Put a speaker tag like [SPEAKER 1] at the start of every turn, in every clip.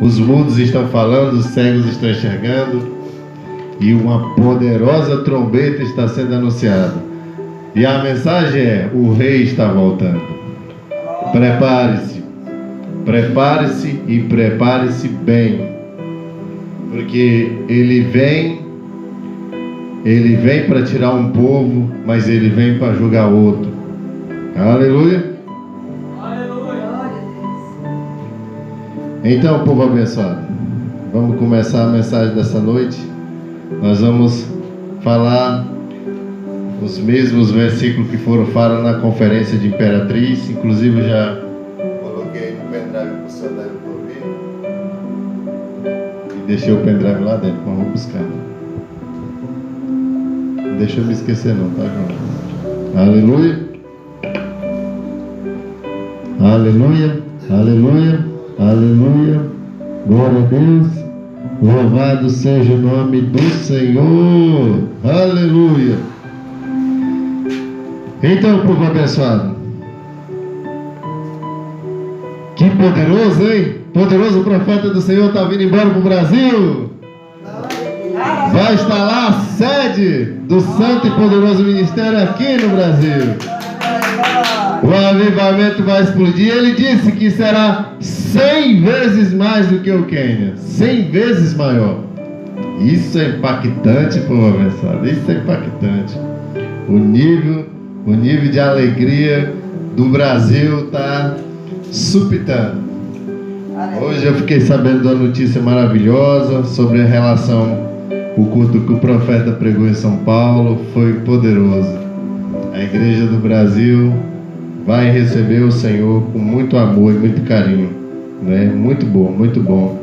[SPEAKER 1] Os mudos estão falando, os cegos estão enxergando, e uma poderosa trombeta está sendo anunciada. E a mensagem é: o rei está voltando. Prepare-se, prepare-se e prepare-se bem, porque ele vem para tirar um povo, mas ele vem para julgar outro. Aleluia. Então, povo abençoado, vamos começar a mensagem dessa noite. Nós vamos falar os mesmos versículos que foram falados na conferência de Imperatriz. Inclusive, eu já coloquei no pendrive para o senhor deve ouvir. E deixei o pendrive lá dentro, mas vamos buscar. Não deixa eu me esquecer não, tá, João? Aleluia. Aleluia. Aleluia. Aleluia, glória a Deus, louvado seja o nome do Senhor, aleluia. Então, povo abençoado, que poderoso, hein? Poderoso profeta do Senhor está vindo embora para o Brasil. Vai instalar a sede do santo e poderoso ministério aqui no Brasil. O avivamento vai explodir. Ele disse que será 100 vezes mais do que o Quênia, 100 vezes maior. Isso é impactante, povo abençoado. Isso é impactante. O nível de alegria do Brasil está supitando. Hoje eu fiquei sabendo de uma notícia maravilhosa sobre a relação. O culto que o profeta pregou em São Paulo foi poderoso. A igreja do Brasil vai receber o Senhor com muito amor e muito carinho, né? Muito bom, muito bom.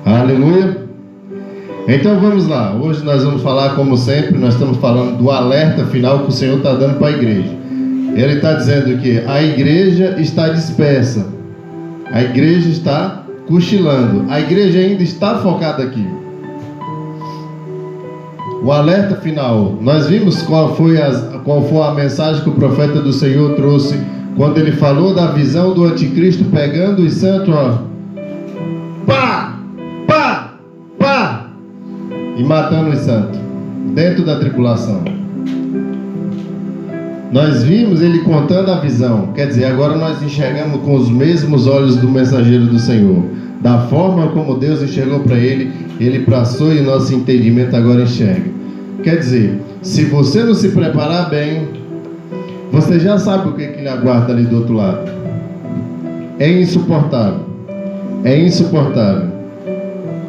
[SPEAKER 1] Aleluia. Então vamos lá. Hoje nós vamos falar, como sempre, nós estamos falando do alerta final que o Senhor está dando para a igreja. Ele está dizendo que a igreja está dispersa, a igreja está cochilando, a igreja ainda está focada aqui. O alerta final, nós vimos qual foi a mensagem que o profeta do Senhor trouxe quando ele falou da visão do anticristo pegando os santos, ó, pá, pá, pá, e matando os santos dentro da tribulação. Nós vimos ele contando a visão, quer dizer, agora nós enxergamos com os mesmos olhos do mensageiro do Senhor. Da forma como Deus enxergou para ele, ele passou e nosso entendimento agora enxerga. Quer dizer, se você não se preparar bem, você já sabe o que lhe aguarda ali do outro lado. É insuportável. É insuportável.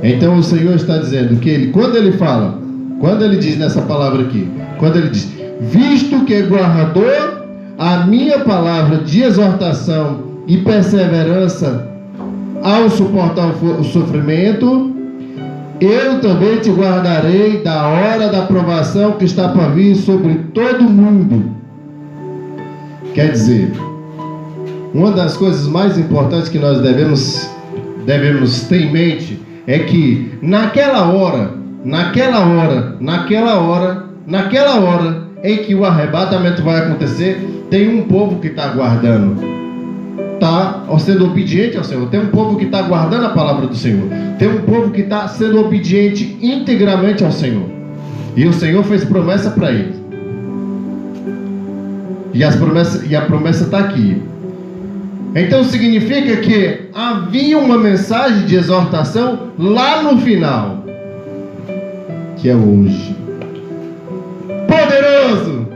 [SPEAKER 1] Então o Senhor está dizendo que quando ele diz nessa palavra aqui, quando ele diz, visto que guardou a minha palavra de exortação e perseverança ao suportar o sofrimento, eu também te guardarei da hora da provação que está para vir sobre todo mundo. Quer dizer, uma das coisas mais importantes que nós devemos ter em mente é que naquela hora em que o arrebatamento vai acontecer, tem um povo que está aguardando, está sendo obediente ao Senhor. Tem um povo que está guardando a palavra do Senhor. Tem um povo que está sendo obediente integralmente ao Senhor. E o Senhor fez promessa para eles. E a promessa está aqui. Então significa que havia uma mensagem de exortação lá no final, que é hoje. Poderoso!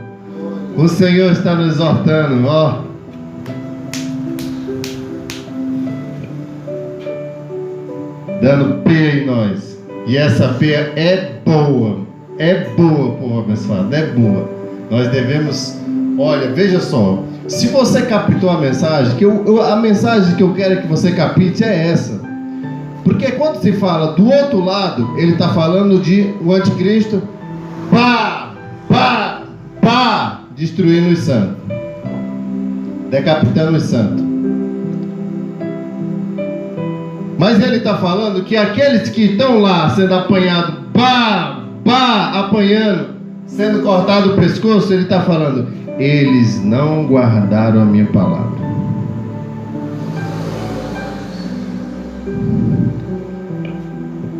[SPEAKER 1] O Senhor está nos exortando, ó. Dando peia em nós. E essa peia é boa. É boa, povo abençoado. É boa. Nós devemos... Olha, veja só. Se você captou a mensagem, a mensagem que eu quero que você capte é essa. Porque quando se fala do outro lado, ele está falando de o anticristo, pá, pá, pá, destruindo os santos, decapitando os santos. Mas ele está falando que aqueles que estão lá sendo apanhados, pá, pá, apanhando, sendo cortado o pescoço, ele está falando, eles não guardaram a minha palavra.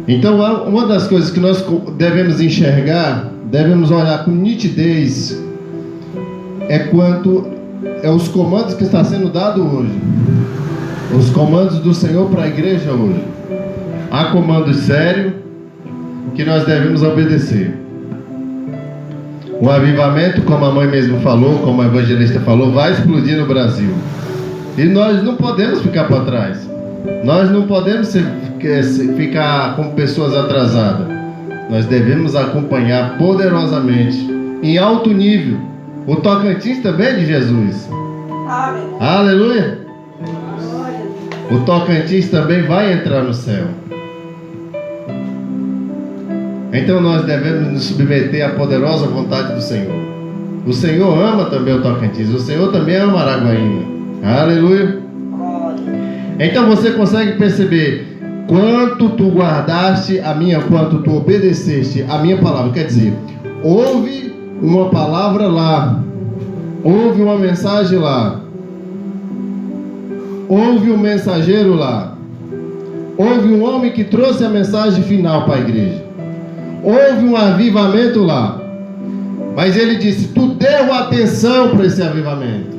[SPEAKER 1] Então, uma das coisas que nós devemos enxergar, devemos olhar com nitidez, é os comandos que está sendo dado hoje. Os comandos do Senhor para a igreja hoje. Há comandos sérios que nós devemos obedecer. O avivamento, como a mãe mesmo falou, como a evangelista falou, vai explodir no Brasil. E nós não podemos ficar para trás. Nós não podemos ficar como pessoas atrasadas. Nós devemos acompanhar poderosamente, em alto nível. O Tocantins também é de Jesus. Amém. Aleluia. O Tocantins também vai entrar no céu. Então nós devemos nos submeter à poderosa vontade do Senhor. O Senhor ama também o Tocantins. O Senhor também ama Araguaína. Aleluia. Então você consegue perceber quanto tu guardaste quanto tu obedeceste a minha palavra. Quer dizer, houve uma palavra lá, houve uma mensagem lá, houve um mensageiro lá, houve um homem que trouxe a mensagem final para a igreja, houve um avivamento lá, mas ele disse, tu deu atenção para esse avivamento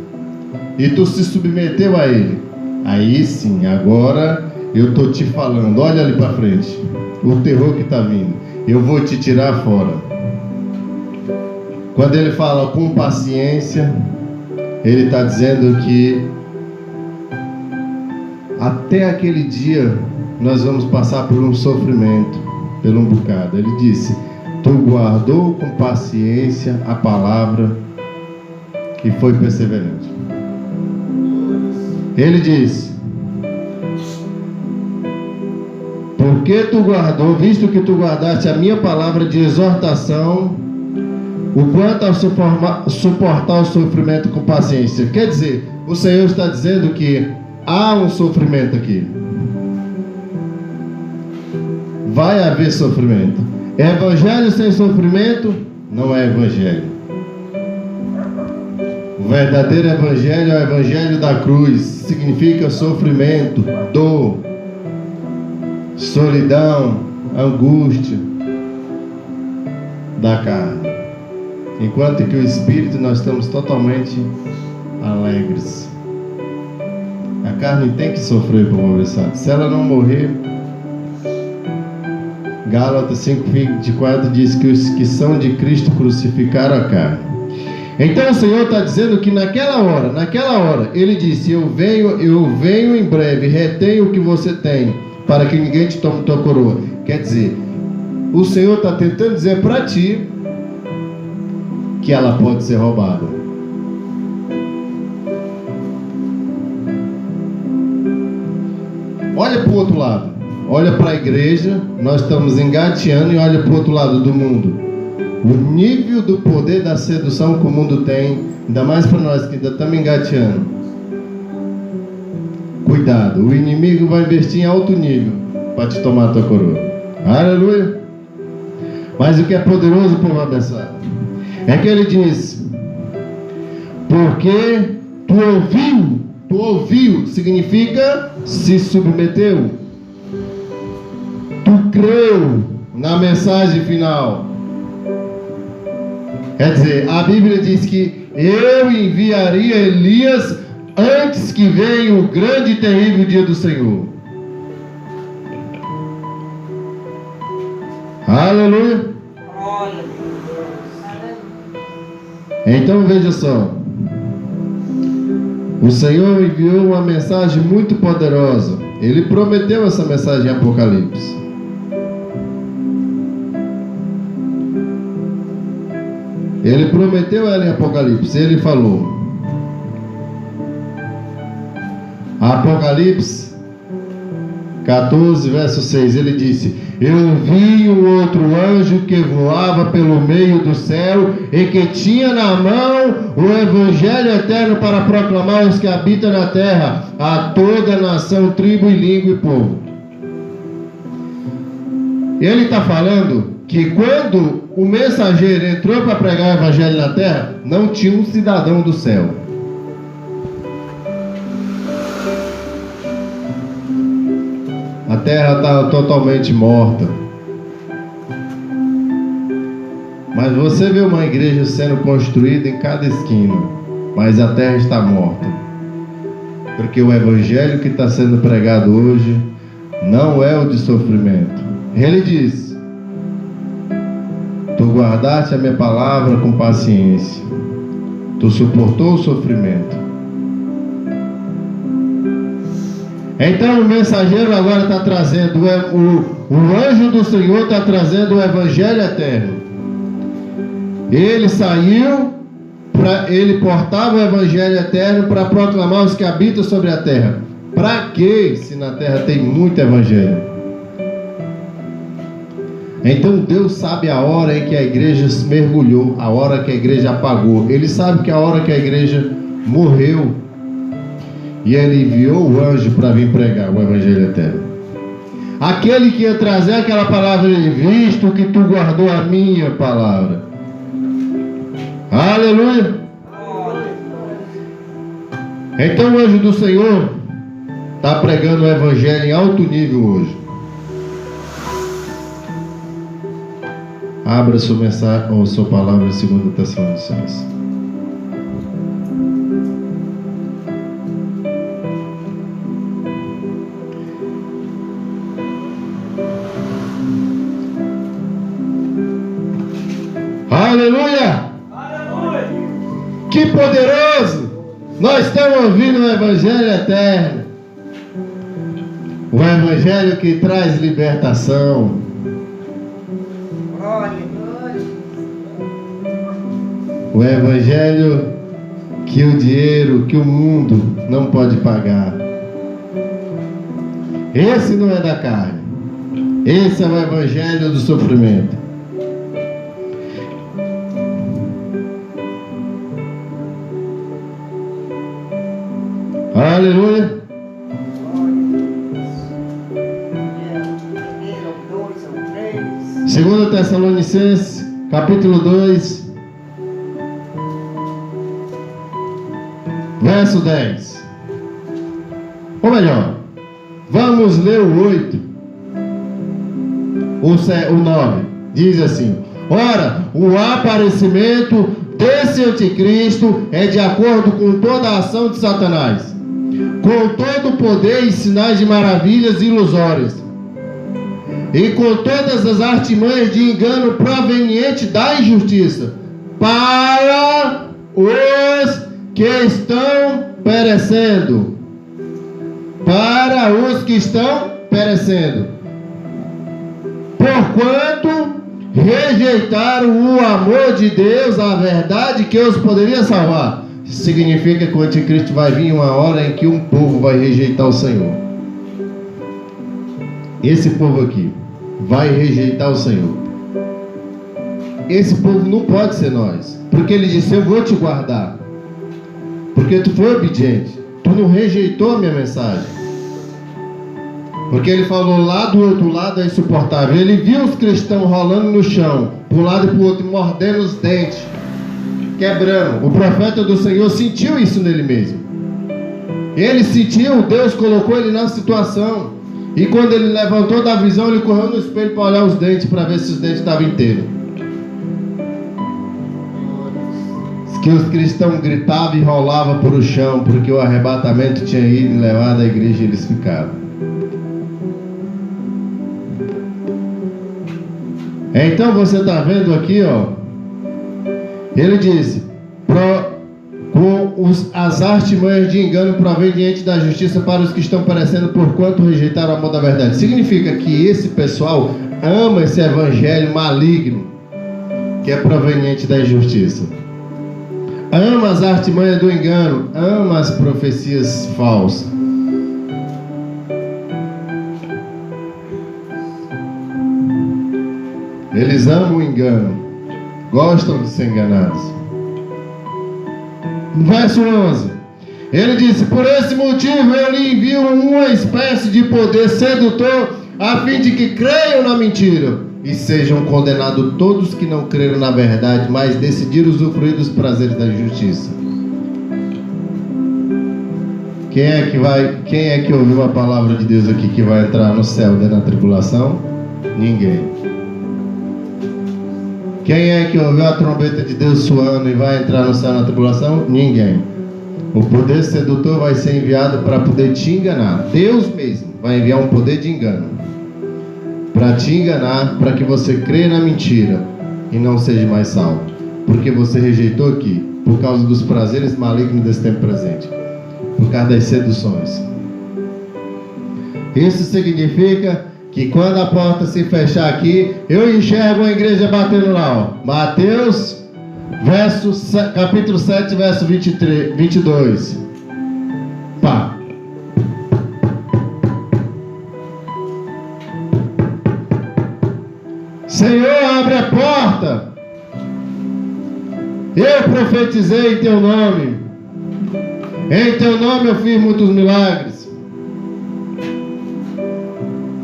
[SPEAKER 1] e tu se submeteu a ele. Aí sim, agora eu estou te falando, olha ali para frente, o terror que está vindo, eu vou te tirar fora. Quando ele fala com paciência, ele está dizendo que até aquele dia nós vamos passar por um sofrimento, por um bocado. Ele disse, tu guardou com paciência a palavra e foi perseverante. Ele disse, porque tu guardou, visto que tu guardaste a minha palavra de exortação, o quanto a suportar o sofrimento com paciência. Quer dizer, o Senhor está dizendo que há um sofrimento aqui. Vai haver sofrimento. Evangelho sem sofrimento não é evangelho. O verdadeiro evangelho é o evangelho da cruz. Significa sofrimento, dor, solidão, angústia da carne. Enquanto que o Espírito nós estamos totalmente alegres. A carne tem que sofrer por mover-se. Se ela não morrer, Gálatas 5:24 diz que os que são de Cristo crucificaram a carne. Então o Senhor está dizendo que naquela hora, Ele disse, eu venho em breve, retenho o que você tem, para que ninguém te tome tua coroa. Quer dizer, o Senhor está tentando dizer para ti que ela pode ser roubada. Olha para o outro lado, olha para a igreja, nós estamos engateando, e olha para o outro lado do mundo. O nível do poder da sedução que o mundo tem, ainda mais para nós que ainda estamos engateando. Cuidado, o inimigo vai investir em alto nível para te tomar a tua coroa. Aleluia. Mas o que é poderoso, povo abençoado, é que ele diz, porque tu ouviu, significa se submeteu, tu creu na mensagem final. Quer dizer, a Bíblia diz que eu enviaria Elias antes que venha o grande e terrível dia do Senhor. Aleluia. Então veja só, o Senhor enviou uma mensagem muito poderosa. Ele prometeu essa mensagem em Apocalipse. Ele prometeu ela em Apocalipse. Ele falou, Apocalipse 14, verso 6, ele disse, eu vi um outro anjo que voava pelo meio do céu e que tinha na mão o evangelho eterno para proclamar aos que habitam na terra, a toda nação, tribo e língua e povo. Ele está falando que quando o mensageiro entrou para pregar o evangelho na terra, não tinha um cidadão do céu. A terra está totalmente morta. Mas você vê uma igreja sendo construída em cada esquina, mas a terra está morta. Porque o evangelho que está sendo pregado hoje não é o de sofrimento. Ele diz: tu guardaste a minha palavra com paciência, tu suportou o sofrimento. Então o mensageiro agora está trazendo, o anjo do Senhor está trazendo o evangelho eterno. Ele saiu, ele portava o evangelho eterno para proclamar os que habitam sobre a terra. Para quê, se na terra tem muito evangelho? Então Deus sabe a hora em que a igreja se mergulhou, a hora que a igreja apagou. Ele sabe que a hora que a igreja morreu. E ele enviou o anjo para vir pregar o evangelho eterno. Aquele que ia trazer aquela palavra, visto que tu guardou a minha palavra. Aleluia. Então o anjo do Senhor está pregando o evangelho em alto nível hoje. Abra sua mensagem ou sua palavra em 2 Tessalonicenses. Aleluia! Aleluia! Que poderoso! Nós estamos ouvindo o evangelho eterno. O evangelho que traz libertação. O evangelho que o dinheiro, que o mundo não pode pagar. Esse não é da carne. Esse é o evangelho do sofrimento. Aleluia. 2 Tessalonicenses, capítulo 2, verso 10. Ou melhor, vamos ler o 8. O 9. Diz assim: ora, o aparecimento desse anticristo é de acordo com toda a ação de Satanás, com todo o poder e sinais de maravilhas ilusórias, e com todas as artimanhas de engano proveniente da injustiça, para os que estão perecendo. Para os que estão perecendo. Porquanto rejeitaram o amor de Deus, a verdade que os poderia salvar. Isso significa que o anticristo vai vir uma hora em que um povo vai rejeitar o Senhor. Esse povo aqui vai rejeitar o Senhor. Esse povo não pode ser nós, porque ele disse: eu vou te guardar, porque tu foi obediente, tu não rejeitou a minha mensagem. Porque ele falou: lá do outro lado é insuportável. Ele viu os cristãos rolando no chão, para um lado e para o outro, mordendo os dentes, quebrando. O profeta do Senhor sentiu isso nele mesmo. Ele sentiu, Deus colocou ele na situação. E quando ele levantou da visão, ele correu no espelho para olhar os dentes, para ver se os dentes estavam inteiros. Que os cristãos gritavam e rolavam por o chão, porque o arrebatamento tinha ido e levado a igreja e eles ficaram. Então você está vendo aqui, ó. Ele disse: as artimanhas de engano provenientes da justiça para os que estão perecendo, porquanto rejeitaram o amor da verdade. Significa que esse pessoal ama esse evangelho maligno que é proveniente da injustiça. Ama as artimanhas do engano, ama as profecias falsas. Eles amam o engano, gostam de ser enganados. Verso 11. Ele disse: por esse motivo eu lhe envio uma espécie de poder sedutor, a fim de que creiam na mentira, e sejam condenados todos que não creram na verdade, mas decidiram usufruir dos prazeres da justiça. Quem é que ouviu a palavra de Deus aqui que vai entrar no céu dentro da tribulação? Ninguém. Quem é que ouviu a trombeta de Deus soando e vai entrar no céu na tribulação? Ninguém. O poder sedutor vai ser enviado para poder te enganar. Deus mesmo vai enviar um poder de engano para te enganar, para que você creia na mentira e não seja mais salvo, porque você rejeitou aqui por causa dos prazeres malignos desse tempo presente, por causa das seduções. Isso significa que quando a porta se fechar aqui, eu enxergo a igreja batendo lá, ó. Mateus, capítulo 7, verso 22. Pá. Senhor, abre a porta. Eu profetizei em teu nome. Em teu nome eu fiz muitos milagres.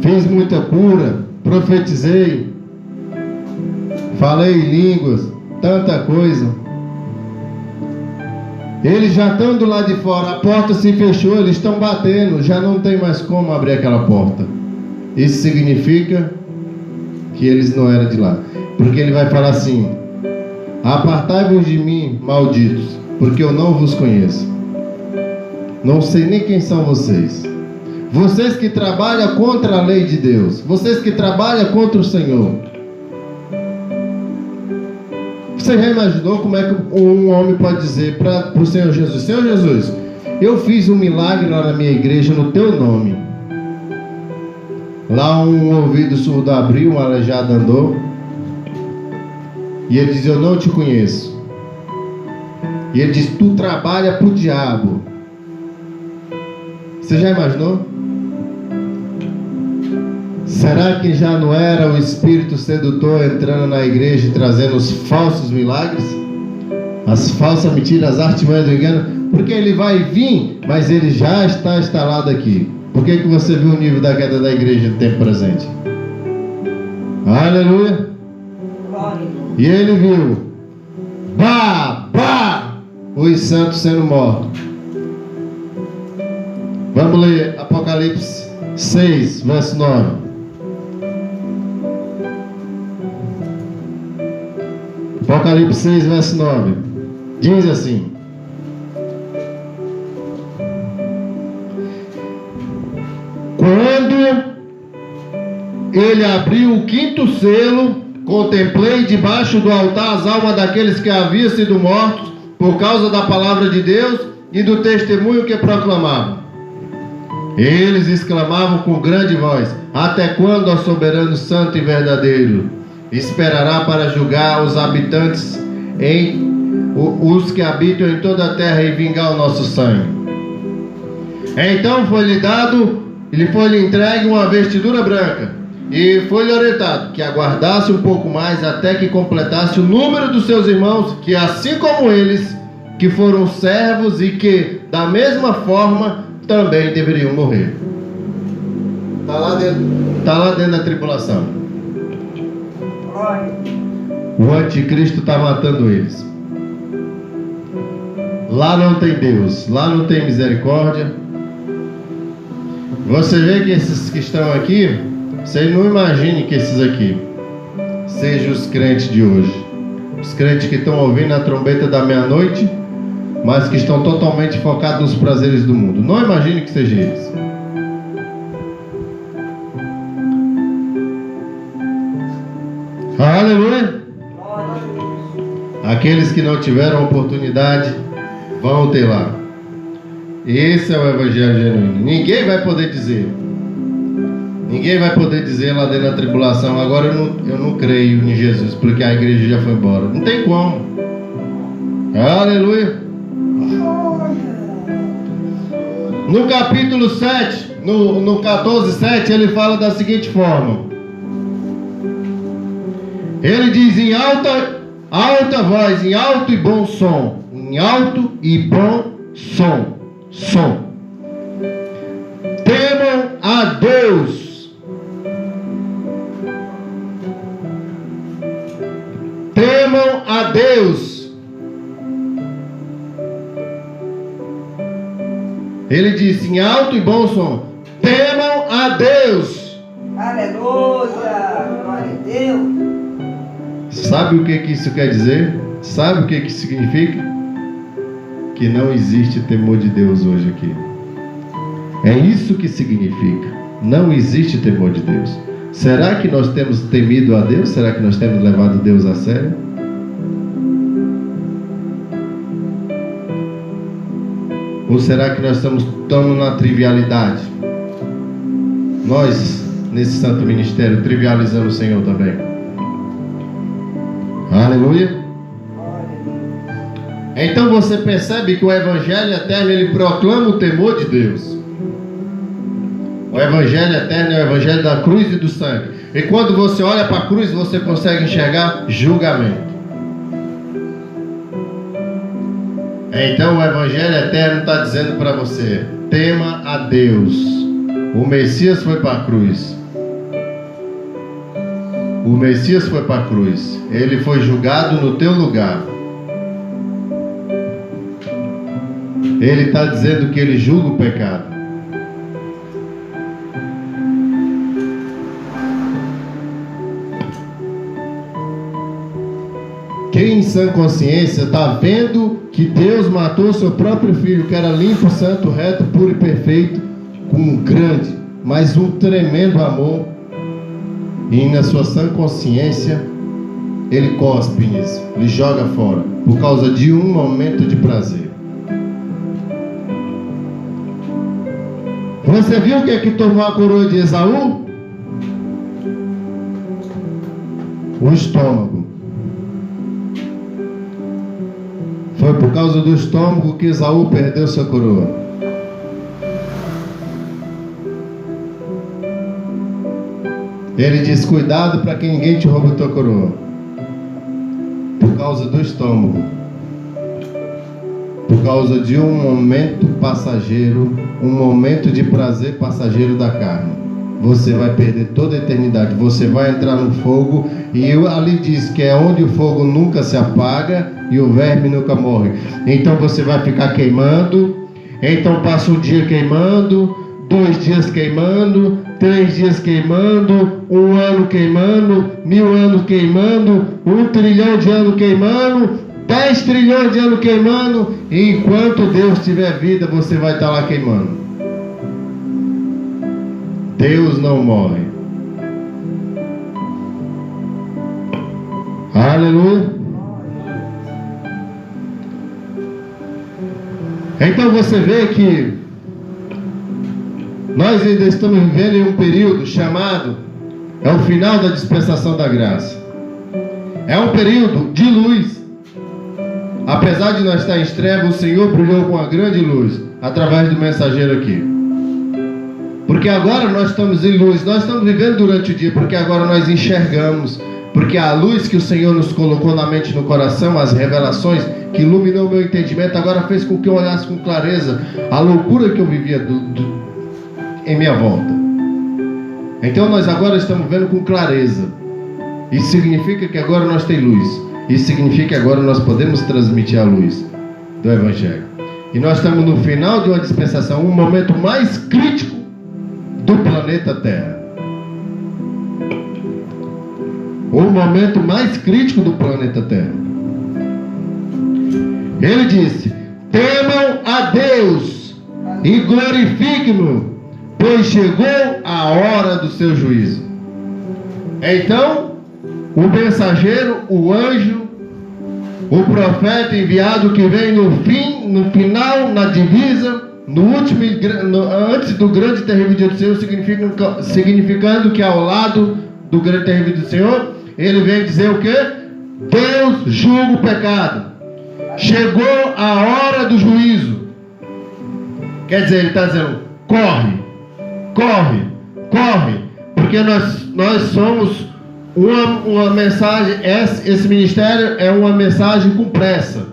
[SPEAKER 1] Fiz muita cura. Profetizei. Falei em línguas. Tanta coisa. Eles já estão do lado de fora. A porta se fechou. Eles estão batendo. Já não tem mais como abrir aquela porta. Isso significa que eles não eram de lá. Porque ele vai falar assim: apartai-vos de mim, malditos, porque eu não vos conheço. Não sei nem quem são vocês. Vocês que trabalham contra a lei de Deus. Vocês que trabalham contra o Senhor. Você já imaginou como é que um homem pode dizer para o Senhor Jesus: Senhor Jesus, eu fiz um milagre lá na minha igreja no teu nome. Lá um ouvido surdo abriu, um aleijado andou. E ele diz: eu não te conheço. E ele diz: tu trabalha para o diabo. Você já imaginou? Será que já não era o espírito sedutor entrando na igreja e trazendo os falsos milagres? As falsas mentiras, as artimanhas do engano? Porque ele vai vir, mas ele já está instalado aqui. Por que você viu o nível da queda da igreja no tempo presente? Aleluia! E ele viu, os santos sendo mortos. Vamos ler Apocalipse 6, verso 9. Apocalipse 6, verso 9. Diz assim: quando ele abriu o quinto selo, contemplei debaixo do altar as almas daqueles que haviam sido mortos por causa da palavra de Deus e do testemunho que proclamavam. Eles exclamavam com grande voz: até quando, ó soberano santo e verdadeiro, esperará para julgar os habitantes, os que habitam em toda a terra, e vingar o nosso sangue? Então foi-lhe entregue uma vestidura branca, e foi-lhe orientado que aguardasse um pouco mais até que completasse o número dos seus irmãos, que assim como eles, que foram servos e que da mesma forma também deveriam morrer. Está lá dentro da tribulação. O anticristo está matando eles. Lá não tem Deus, lá não tem misericórdia. Você vê que esses que estão aqui, você não imagine que esses aqui sejam os crentes de hoje. Os crentes que estão ouvindo a trombeta da meia-noite, mas que estão totalmente focados nos prazeres do mundo. Não imagine que seja eles. Aleluia! Aqueles que não tiveram oportunidade vão ter lá. Esse é o evangelho genuíno. Ninguém vai poder dizer lá dentro da tribulação: agora eu não creio em Jesus porque a igreja já foi embora. Não tem como. Aleluia. No capítulo 7, no 14:7, ele fala da seguinte forma: ele diz em alta voz, em alto e bom som, em alto e bom som. Temam a Deus. Temam a Deus. Ele disse em alto e bom som: temam a Deus.
[SPEAKER 2] Aleluia! Glória a Deus!
[SPEAKER 1] Sabe o que isso quer dizer? Sabe o que isso significa? Que não existe temor de Deus hoje aqui. É isso que significa. Não existe temor de Deus. Será que nós temos temido a Deus? Será que nós temos levado Deus a sério? Ou será que nós estamos na trivialidade? Nós, nesse santo ministério, trivializamos o Senhor também. Aleluia. Então você percebe que o Evangelho eterno, ele proclama o temor de Deus. O Evangelho eterno é o Evangelho da cruz e do sangue. E quando você olha para a cruz, você consegue enxergar julgamento. Então o Evangelho eterno está dizendo para você: tema a Deus. O Messias foi para a cruz. O Messias foi para a cruz. Ele foi julgado no teu lugar. Ele está dizendo que ele julga o pecado. Quem em sã consciência está vendo que Deus matou seu próprio filho, que era limpo, santo, reto, puro e perfeito, com um grande, mas um tremendo amor, e na sua sã consciência ele cospe nisso, ele joga fora, por causa de um momento de prazer. Você viu o que é que tornou a coroa de Esaú? O estômago. Foi por causa do estômago que Esaú perdeu sua coroa. Ele diz: cuidado para que ninguém te roube a tua coroa. Por causa do estômago. Por causa de um momento passageiro, um momento de prazer passageiro da carne. Você vai perder toda a eternidade. Você vai entrar no fogo, e ali diz que é onde o fogo nunca se apaga e o verme nunca morre. Então você vai ficar queimando. Então passa um dia queimando, 2 dias queimando, 3 dias queimando, 1 ano queimando, 1000 anos queimando, 1 trilhão de anos queimando, 10 trilhões de anos queimando, e enquanto Deus tiver vida, você vai estar lá queimando. Deus não morre. Aleluia. Então você vê que nós ainda estamos vivendo em um período chamado, é o final da dispensação da graça. É um período de luz. Apesar de nós estar em trevas, o Senhor brilhou com uma grande luz através do mensageiro aqui. Porque agora nós estamos em luz, nós estamos vivendo durante o dia, porque agora nós enxergamos. Porque a luz que o Senhor nos colocou na mente e no coração, as revelações que iluminou o meu entendimento, agora fez com que eu olhasse com clareza a loucura que eu vivia em minha volta. Então nós agora estamos vendo com clareza. Isso significa que agora nós temos luz. Isso significa que agora nós podemos transmitir a luz do Evangelho. E nós estamos no final de uma dispensação, um momento mais crítico do planeta Terra. O momento mais crítico do planeta Terra. Ele disse: temam a Deus e glorifiquem-no, pois chegou a hora do seu juízo. Então, o mensageiro, o anjo, o profeta enviado que vem no fim, no final, na divisa, no último, antes do grande e terrível dia do Senhor, significando que ao lado do grande e terrível do Senhor, ele vem dizer o quê? Deus julga o pecado. Chegou a hora do juízo. Quer dizer, ele está dizendo: corre, corre, corre, porque nós somos uma mensagem. Esse ministério é uma mensagem com pressa.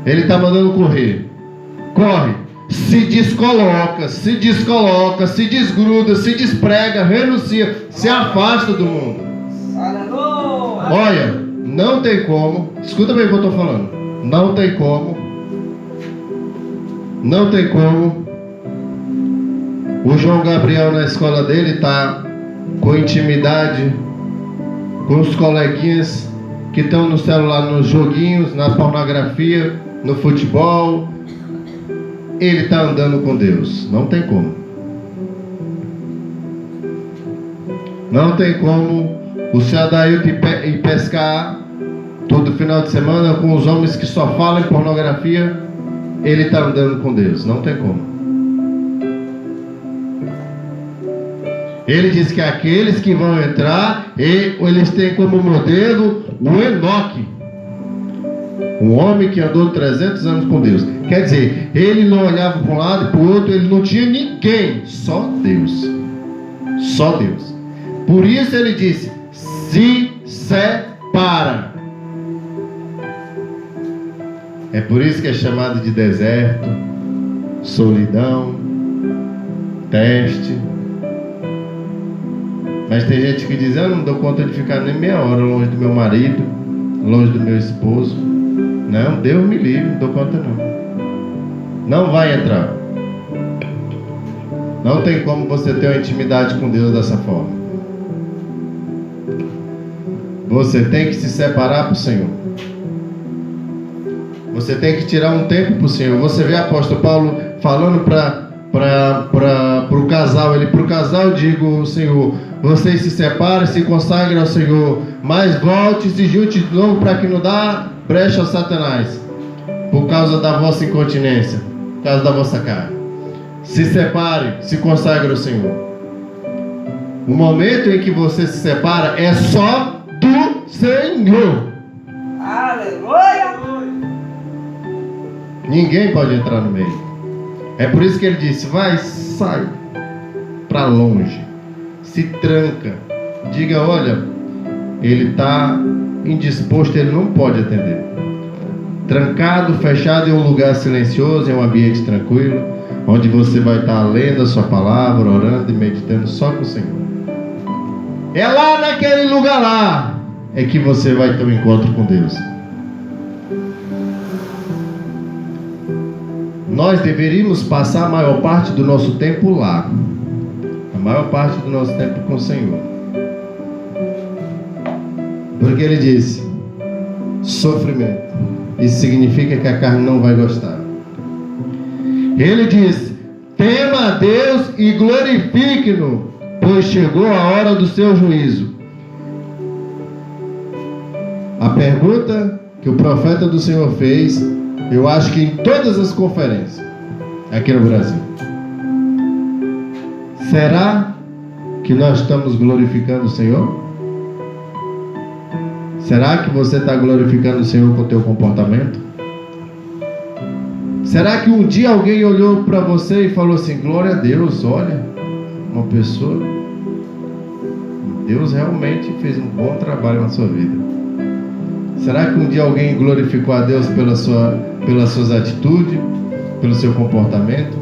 [SPEAKER 1] Ele está mandando correr. Corre, se descoloca, se descoloca, se desgruda, se desprega, renuncia, se afasta do mundo. Olha, não tem como. Escuta bem o que eu estou falando. Não tem como O João Gabriel na escola dele está com intimidade com os coleguinhas que estão no celular, nos joguinhos, na pornografia, no futebol. Ele está andando com Deus. Não tem como. Não tem como o seu Adailton ir pescar todo final de semana com os homens que só falam em pornografia. Ele está andando com Deus. Não tem como. Ele diz que aqueles que vão entrar, eles têm como modelo o Enoque, um homem que andou 300 anos com Deus. Quer dizer, ele não olhava para um lado e para o outro, ele não tinha ninguém, só Deus. Só Deus. Por isso ele disse: se separa. É por isso que é chamado de deserto, solidão, teste. Mas tem gente que diz: eu não dou conta de ficar nem meia hora longe do meu marido, longe do meu esposo. Não, Deus me livre, não dou conta não. Não vai entrar. Não tem como você ter uma intimidade com Deus dessa forma. Você tem que se separar para o Senhor. Você tem que tirar um tempo para o Senhor. Você vê o apóstolo Paulo falando para o casal. Ele: para o casal digo, Senhor, vocês se separem, se consagrem ao Senhor, mas volte e se junte de novo para que não dá brecha a Satanás, por causa da vossa incontinência, por causa da vossa carne. Se separe, se consagre ao Senhor. O momento em que você se separa é só do Senhor.
[SPEAKER 2] Aleluia!
[SPEAKER 1] Ninguém pode entrar no meio. É por isso que ele disse: vai, sai para longe, se tranca, diga: olha, ele está indisposto, ele não pode atender. Trancado, fechado em um lugar silencioso, em um ambiente tranquilo, onde você vai estar lendo a sua palavra, orando e meditando só com o Senhor. É lá naquele lugar lá é que você vai ter um encontro com Deus. Nós deveríamos passar a maior parte do nosso tempo lá, a maior parte do nosso tempo com o Senhor, porque Ele disse: sofrimento. Isso significa que a carne não vai gostar. Ele disse: tema a Deus e glorifique-no, pois chegou a hora do seu juízo. A pergunta que o profeta do Senhor fez, eu acho que em todas as conferências aqui no Brasil: será que nós estamos glorificando o Senhor? Será que você está glorificando o Senhor com o teu comportamento? Será que um dia alguém olhou para você e falou assim: glória a Deus, olha, uma pessoa, Deus realmente fez um bom trabalho na sua vida? Será que um dia alguém glorificou a Deus pelas suas atitudes, pelo seu comportamento?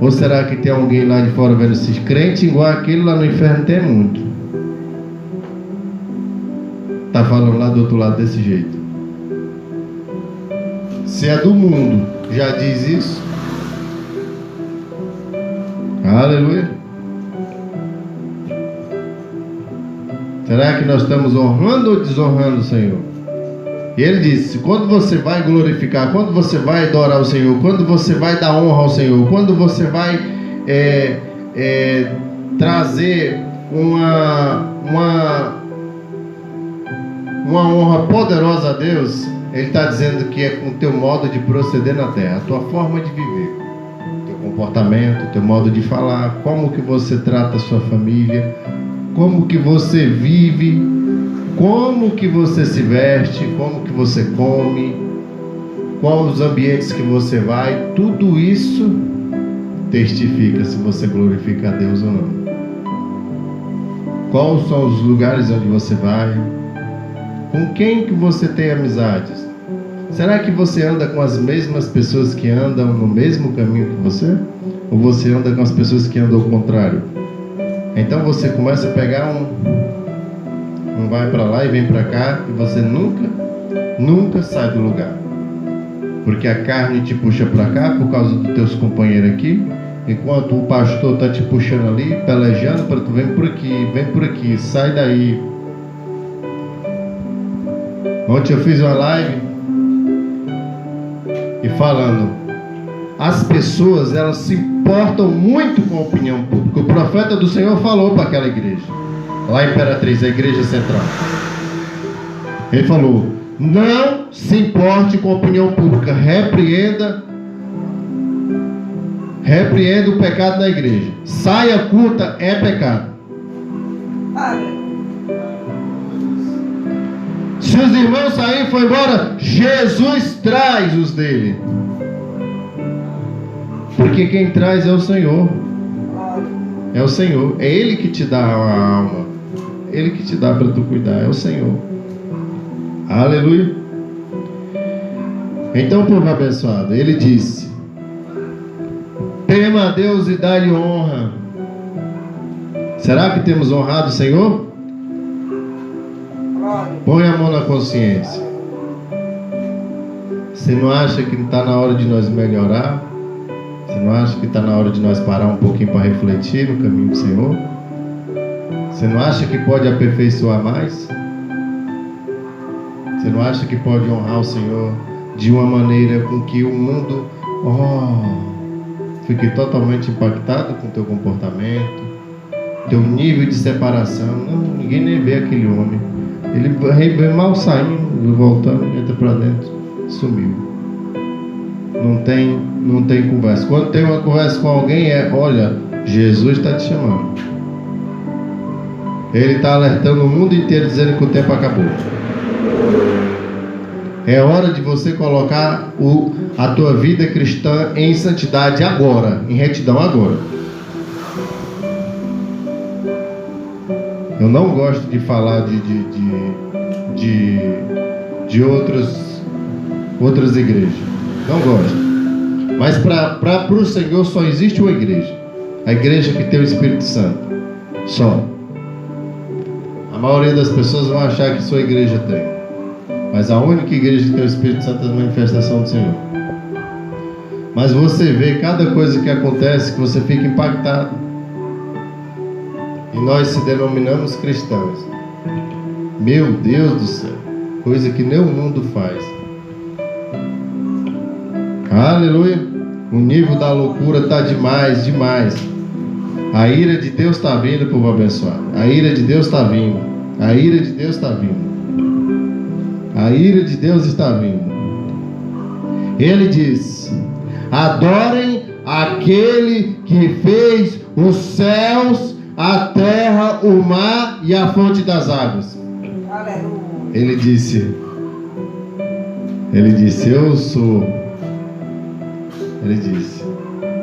[SPEAKER 1] Ou será que tem alguém lá de fora vendo esses crentes igual aquele lá no inferno? Tem muito. Está falando lá do outro lado desse jeito. Se é do mundo, já diz isso. Aleluia. Será que nós estamos honrando ou desonrando o Senhor? E ele disse: quando você vai glorificar, quando você vai adorar o Senhor, quando você vai dar honra ao Senhor, quando você vai trazer uma honra poderosa a Deus, Ele está dizendo que é com o teu modo de proceder na terra, a tua forma de viver, teu comportamento, teu modo de falar, como que você trata a sua família, como que você vive, como que você se veste, como que você come, quais os ambientes que você vai. Tudo isso testifica se você glorifica a Deus ou não. Quais são os lugares onde você vai? Com quem que você tem amizades? Será que você anda com as mesmas pessoas que andam no mesmo caminho que você? Ou você anda com as pessoas que andam ao contrário? Então você começa a pegar um vai para lá e vem para cá, e você nunca sai do lugar. Porque a carne te puxa para cá por causa dos teus companheiros aqui, enquanto o pastor está te puxando ali, pelejando para tu, vem por aqui, sai daí. Ontem eu fiz uma live e falando, as pessoas, elas se importam muito com a opinião pública. O profeta do Senhor falou para aquela igreja, lá em Imperatriz, a igreja central. Ele falou, não se importe com a opinião pública, repreenda o pecado da igreja. Saia curta é pecado. Se os irmãos saírem e for embora, Jesus traz os dele. Porque quem traz é o Senhor. É o Senhor. É Ele que te dá a alma. Ele que te dá para tu cuidar. É o Senhor. Aleluia. Então, povo abençoado, Ele disse, tema a Deus e dá-lhe honra. Será que temos honrado o Senhor? Põe a mão na consciência. Você não acha que está na hora de nós melhorar? Você não acha que está na hora de nós parar um pouquinho para refletir no caminho do Senhor? Você não acha que pode aperfeiçoar mais? Você não acha que pode honrar o Senhor de uma maneira com que o mundo fique totalmente impactado com o teu comportamento, teu nível de separação? Não, ninguém nem vê aquele homem. Ele vem mal saindo, voltando, entra para dentro, sumiu. Não tem conversa. Quando tem uma conversa com alguém, olha, Jesus está te chamando. Ele está alertando o mundo inteiro, dizendo que o tempo acabou. É hora de você colocar a tua vida cristã em santidade agora, em retidão agora. Eu não gosto de falar de outras igrejas. Não gosto. Mas para o Senhor só existe uma igreja. A igreja que tem o Espírito Santo. Só. A maioria das pessoas vão achar que sua igreja tem. Mas a única igreja que tem o Espírito Santo é a manifestação do Senhor. Mas você vê cada coisa que acontece que você fica impactado. E nós se denominamos cristãos. Meu Deus do céu. Coisa que nem o mundo faz. Aleluia. O nível da loucura está demais. A ira de Deus está vindo, povo abençoado. A ira de Deus está vindo. A ira de Deus está vindo. A ira de Deus está vindo. Ele diz: adorem aquele que fez os céus, a terra, o mar e a fonte das águas.
[SPEAKER 2] Aleluia.
[SPEAKER 1] Ele disse, eu sou. Ele disse,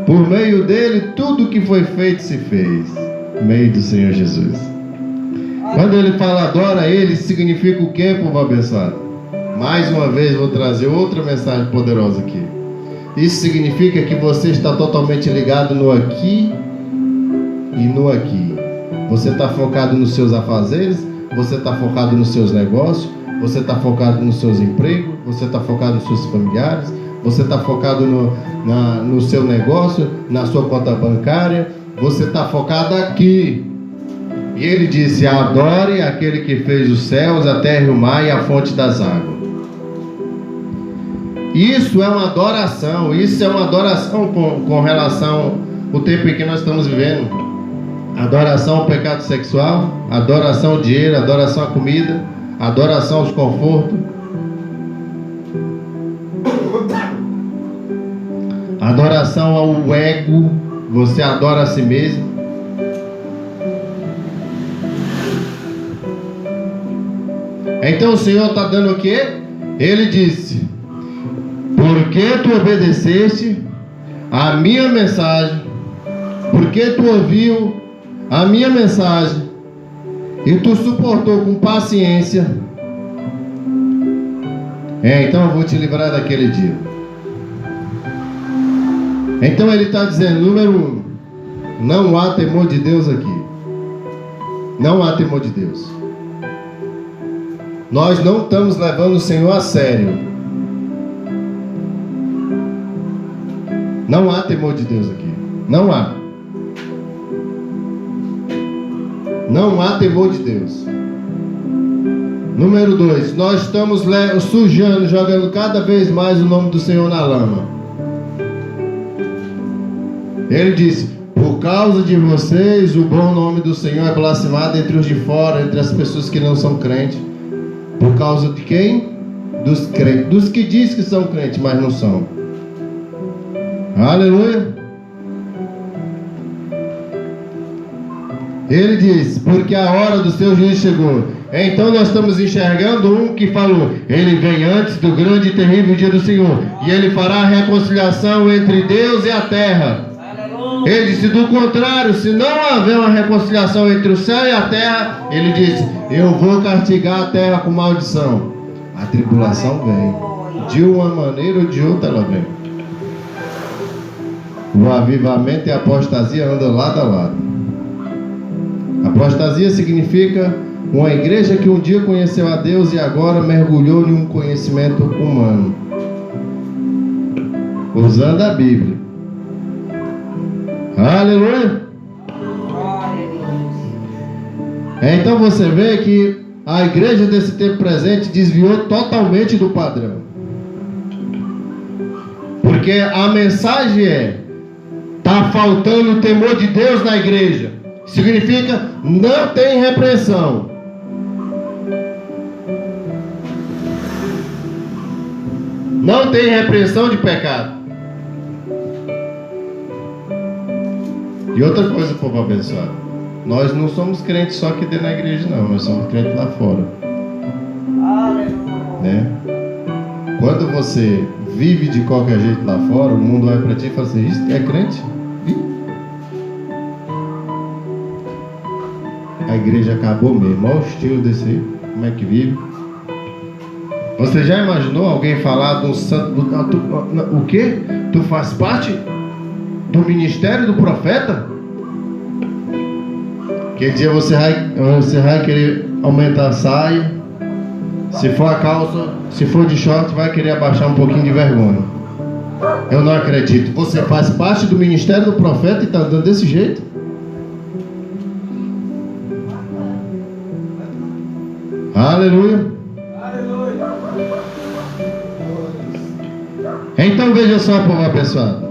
[SPEAKER 1] por meio dele tudo que foi feito se fez. Por meio do Senhor Jesus. Quando ele fala adora ele, significa o que, povo abençoado? Mais uma vez vou trazer outra mensagem poderosa aqui. Isso significa que você está totalmente ligado no aqui e no aqui. Você está focado nos seus afazeres, você está focado nos seus negócios, você está focado nos seus empregos, você está focado nos seus familiares, você está focado no seu negócio, na sua conta bancária, você está focado aqui. E ele disse: adore aquele que fez os céus, a terra e o mar e a fonte das águas. Isso é uma adoração. Isso é uma adoração com relação ao tempo em que nós estamos vivendo. Adoração ao pecado sexual, adoração ao dinheiro, adoração à comida, adoração aos confortos, adoração ao ego. Você adora a si mesmo. Então o Senhor está dando o quê? Ele disse: porque tu obedeceste a minha mensagem, porque tu ouviu a minha mensagem e tu suportou com paciência, então eu vou te livrar daquele dia. Então ele está dizendo, número 1, não há temor de Deus aqui. Não há temor de Deus. Nós não estamos levando o Senhor a sério. Não há temor de Deus aqui. Não há. Não há temor de Deus. Número 2, nós estamos sujando, jogando cada vez mais o nome do Senhor na lama. Ele disse: por causa de vocês, o bom nome do Senhor é blasfemado entre os de fora, entre as pessoas que não são crentes. Por causa de quem? Dos crentes, dos que diz que são crentes, mas não são. Aleluia. Ele diz: porque a hora do seu juízo chegou. Então nós estamos enxergando um que falou: ele vem antes do grande e terrível dia do Senhor, e ele fará a reconciliação entre Deus e a terra. Ele disse: do contrário, se não houver uma reconciliação entre o céu e a terra, ele disse: eu vou castigar a terra com maldição. A tribulação vem, de uma maneira ou de outra ela vem. O avivamento e a apostasia andam lado a lado. Apostasia significa uma igreja que um dia conheceu a Deus e agora mergulhou em um conhecimento humano, usando a Bíblia. Aleluia. Então você vê que a igreja desse tempo presente desviou totalmente do padrão. Porque a mensagem é: está faltando o temor de Deus na igreja. Significa, não tem repreensão. Não tem repreensão de pecado. E outra coisa, povo abençoado, nós não somos crentes só aqui dentro da igreja, não. Nós somos crentes lá fora. Né? Quando você vive de qualquer jeito lá fora, o mundo olha para ti e fala assim: isso é crente? A igreja acabou mesmo. Olha o estilo desse aí, como é que vive. Você já imaginou alguém falar de um santo? O quê? Tu faz parte do ministério do profeta? Que dia você vai querer aumentar a saia. Se for a calça, se for de short, vai querer abaixar um pouquinho de vergonha. Eu não acredito. Você faz parte do ministério do profeta e está andando desse jeito? Aleluia. Aleluia. Então veja só, povo abençoado.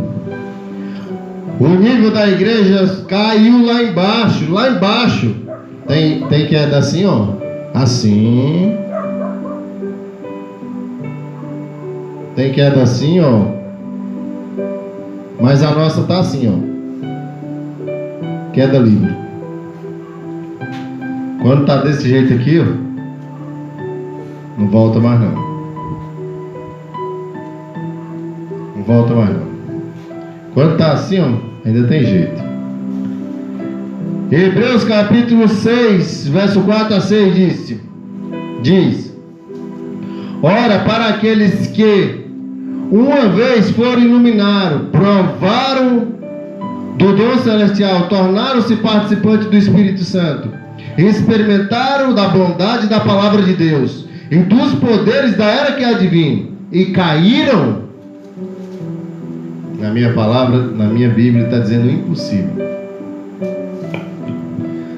[SPEAKER 1] O nível da igreja caiu lá embaixo. Lá embaixo tem queda assim, ó. Assim. Tem queda assim, ó. Mas a nossa tá assim, ó. Queda livre. Quando tá desse jeito aqui, ó, não volta mais não. Não volta mais não. Quando tá assim, ó, ainda tem jeito. Hebreus capítulo 6, verso 4 a 6 diz: ora, para aqueles que uma vez foram iluminados, provaram do dom celestial, tornaram-se participantes do Espírito Santo, experimentaram da bondade da palavra de Deus e dos poderes da era que há de vir, e caíram. Na minha palavra, na minha Bíblia está dizendo impossível.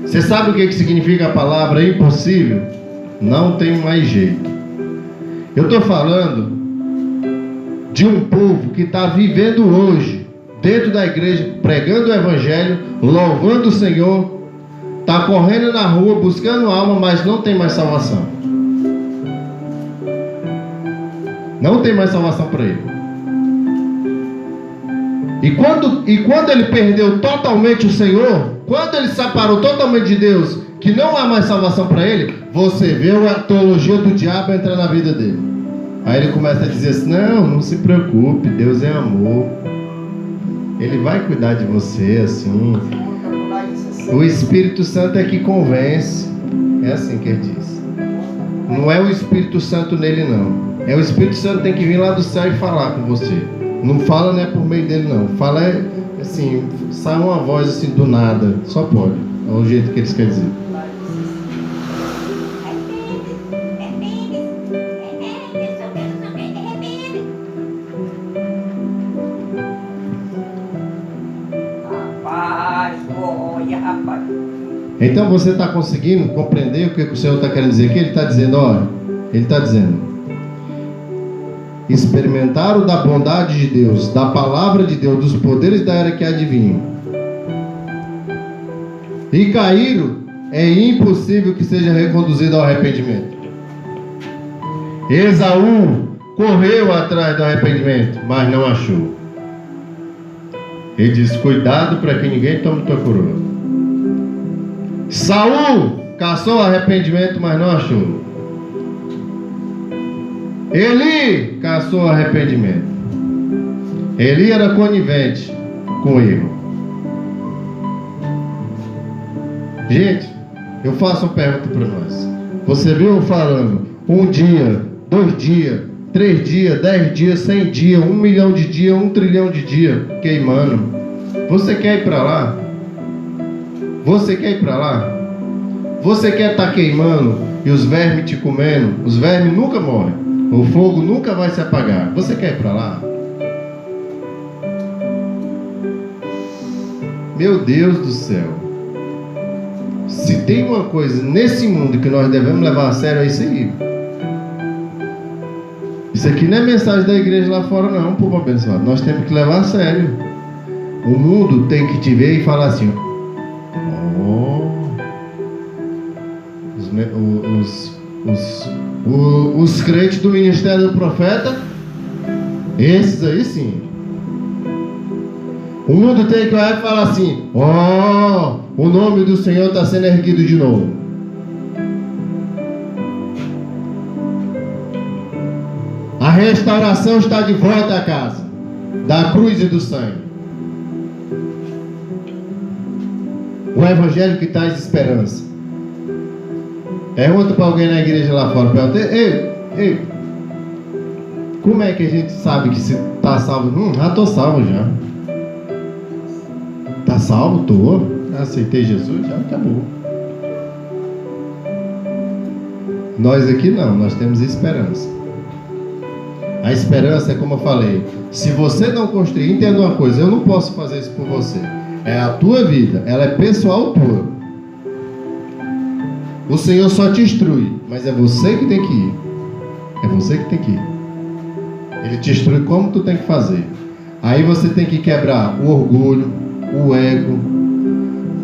[SPEAKER 1] Você sabe o que significa a palavra impossível? Não tem mais jeito. Eu estou falando de um povo que está vivendo hoje dentro da igreja, pregando o evangelho, louvando o Senhor, está correndo na rua buscando alma, mas não tem mais salvação. Não tem mais salvação para ele. E quando ele perdeu totalmente o Senhor, quando ele separou totalmente de Deus, que não há mais salvação para ele, você vê a teologia do diabo entrar na vida dele. Aí ele começa a dizer assim: não se preocupe, Deus é amor, Ele vai cuidar de você, assim. O Espírito Santo é que convence. É assim que ele diz. Não é o Espírito Santo nele, não. É o Espírito Santo que tem que vir lá do céu e falar com você. Não fala, não é por meio dele, não. Fala é assim, sai uma voz assim do nada. Só pode. É o jeito que eles querem dizer. Então você está conseguindo compreender o que o Senhor está querendo dizer aqui? Ele está dizendo, olha, Ele está dizendo: experimentaram da bondade de Deus, da palavra de Deus, dos poderes da era que adivinham, e caíram, é impossível que seja reconduzido ao arrependimento. Esaú correu atrás do arrependimento, mas não achou. Ele diz: cuidado para que ninguém tome tua coroa. Saul caçou arrependimento, mas não achou. Eli caçou arrependimento. Eli era conivente com o erro. Gente, eu faço uma pergunta para nós. Você viu falando 1 dia, 2 dias, 3 dias, 10 dias, 100 dias, 1 milhão de dias, 1 trilhão de dias queimando? Você quer ir para lá? Você quer ir para lá? Você quer estar queimando e os vermes te comendo? Os vermes nunca morrem. O fogo nunca vai se apagar. Você quer ir para lá? Meu Deus do céu. Se tem uma coisa nesse mundo que nós devemos levar a sério, é isso aí. Isso aqui não é mensagem da igreja lá fora não, povo abençoado. Nós temos que levar a sério. O mundo tem que te ver e falar assim: os crentes do ministério do profeta, esses aí sim. O mundo tem que olhar e falar assim: o nome do Senhor está sendo erguido de novo. A restauração está de volta à casa da cruz e do sangue. O evangelho que traz esperança. Pergunta para alguém na igreja lá fora, pergunta: ei, como é que a gente sabe que se está salvo? Já estou salvo já. Está salvo? Estou. Aceitei Jesus, já acabou. Nós aqui não, nós temos esperança. A esperança é como eu falei: se você não construir, entenda uma coisa, eu não posso fazer isso por você. É a tua vida, ela é pessoal tua. O Senhor só te instrui, mas é você que tem que ir. É você que tem que ir. Ele te instrui como tu tem que fazer. Aí você tem que quebrar o orgulho, o ego.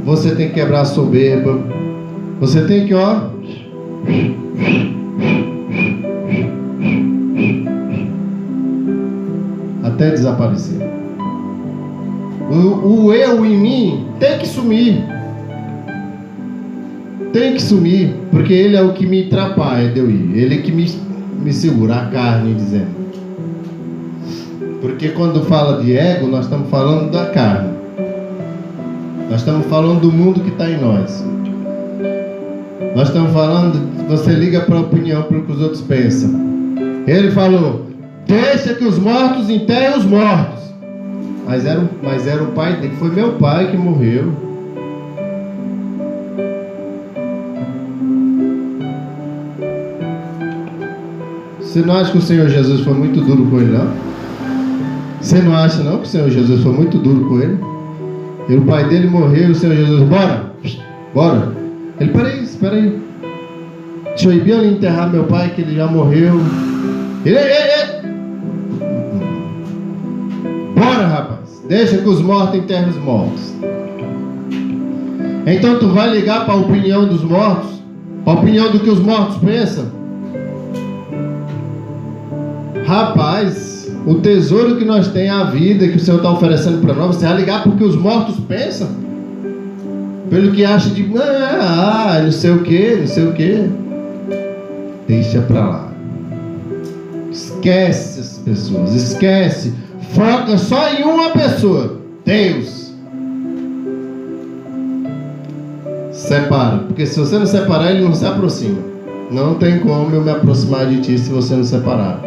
[SPEAKER 1] Você tem que quebrar a soberba. Você tem que, até desaparecer. O eu em mim tem que sumir. Tem que sumir, porque ele é o que me atrapalha de eu ir. Ele é que me segura a carne, dizendo. Porque quando fala de ego, nós estamos falando da carne. Nós estamos falando do mundo que está em nós. Nós estamos falando, você liga para a opinião, para o que os outros pensam. Ele falou: deixa que os mortos enterrem os mortos. Mas era o pai dele, foi meu pai que morreu. Você não acha que o Senhor Jesus foi muito duro com ele, não? Você não acha não que o Senhor Jesus foi muito duro com ele? E o pai dele morreu e o Senhor Jesus: bora. Ele: espera aí. Deixa eu ir bem ali enterrar meu pai, que ele já morreu. Ele: bora, rapaz. Deixa que os mortos enterrem os mortos. Então tu vai ligar para a opinião dos mortos? A opinião do que os mortos pensam? Rapaz, o tesouro que nós temos é a vida que o Senhor está oferecendo para nós. Você vai ligar porque os mortos pensam? Pelo que acha de não sei o que. Deixa para lá. Esquece essas pessoas. Esquece. Foca só em uma pessoa: Deus. Separa. Porque se você não separar, ele não se aproxima. Não tem como eu me aproximar de ti se você não separar.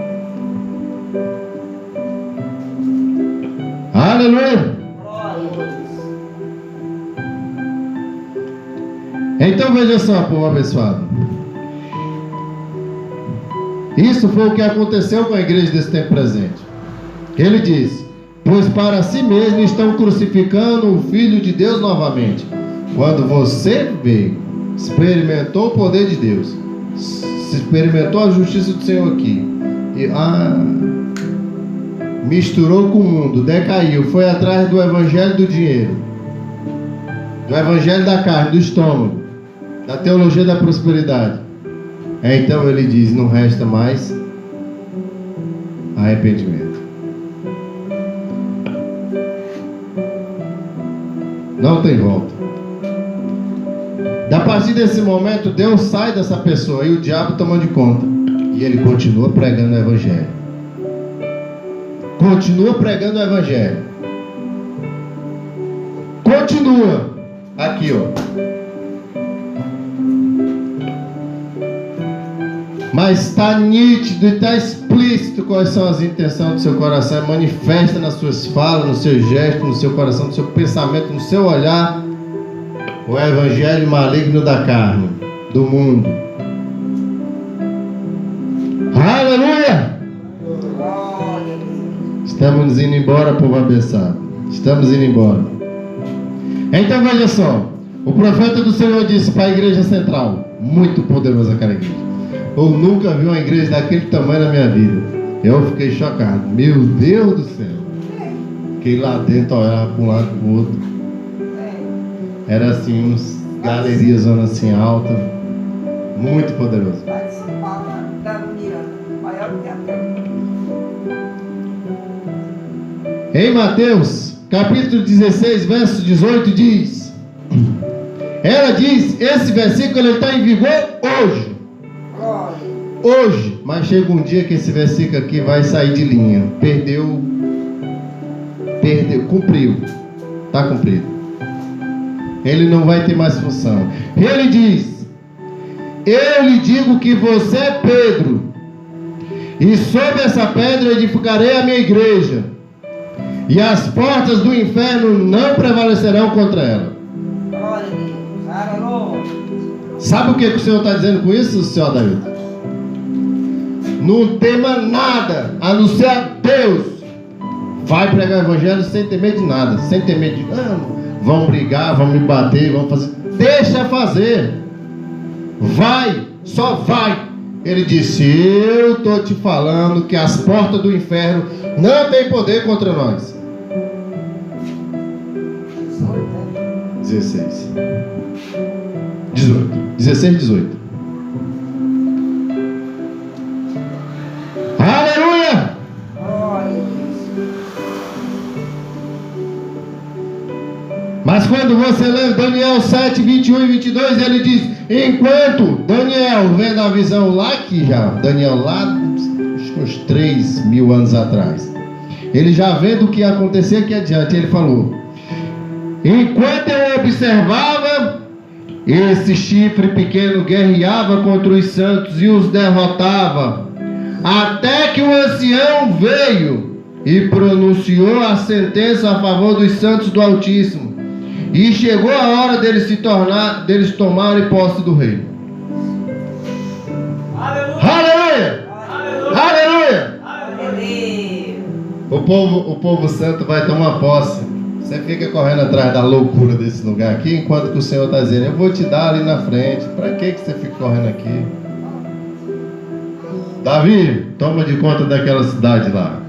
[SPEAKER 1] Aleluia! Então veja só, povo abençoado. Isso foi o que aconteceu com a igreja desse tempo presente. Ele diz: pois para si mesmo estão crucificando o Filho de Deus novamente. Quando você veio, experimentou o poder de Deus, experimentou a justiça do Senhor aqui, e misturou com o mundo, decaiu, foi atrás do evangelho do dinheiro, do evangelho da carne, do estômago, da teologia da prosperidade. Então ele diz: não resta mais arrependimento. Não tem volta. A partir desse momento, Deus sai dessa pessoa e o diabo toma de conta. E ele continua pregando o evangelho. Continua pregando o evangelho. Continua. Aqui, ó. Mas está nítido e está explícito quais são as intenções do seu coração. Manifesta nas suas falas, no seu gesto, no seu coração, no seu pensamento, no seu olhar, o evangelho maligno da carne, do mundo. Aleluia! Estamos indo embora, povo abençoado. Estamos indo embora. Então veja só. O profeta do Senhor disse para a igreja central: muito poderosa aquela igreja. Eu nunca vi uma igreja daquele tamanho na minha vida. Eu fiquei chocado. Meu Deus do céu. Fiquei lá dentro, olhava para um lado e para o outro. Era assim, uns galerias assim alta. Muito poderoso. Em Mateus, capítulo 16, verso 18 diz. Ela diz, esse versículo está em vigor hoje. Hoje, mas chega um dia que esse versículo aqui vai sair de linha. Perdeu, cumpriu, está cumprido. Ele não vai ter mais função. Ele diz: eu lhe digo que você é Pedro, e sobre essa pedra edificarei a minha igreja, e as portas do inferno não prevalecerão contra ela. Sabe o que o Senhor está dizendo com isso, senhor David? Não tema nada, a não ser a Deus. Vai pregar o evangelho sem ter medo de nada, sem ter medo de vão brigar, vão me bater, vão fazer. Deixa fazer. Vai, só vai. Ele disse: eu estou te falando que as portas do inferno não têm poder contra nós. 16, 18. Aleluia! Mas quando você lê Daniel 7, 21 e 22, ele diz: enquanto Daniel vendo a visão lá que já, Daniel lá uns 3.000 anos atrás, ele já vendo o que ia acontecer aqui adiante, ele falou: enquanto eu observava, esse chifre pequeno guerreava contra os santos e os derrotava, até que o ancião veio e pronunciou a sentença a favor dos santos do Altíssimo, e chegou a hora deles tomarem posse do reino. Aleluia! Aleluia! Aleluia! O povo santo vai tomar posse. Você fica correndo atrás da loucura desse lugar aqui, enquanto que o Senhor está dizendo: eu vou te dar ali na frente. Para que você fica correndo aqui? Davi, toma de conta daquela cidade lá.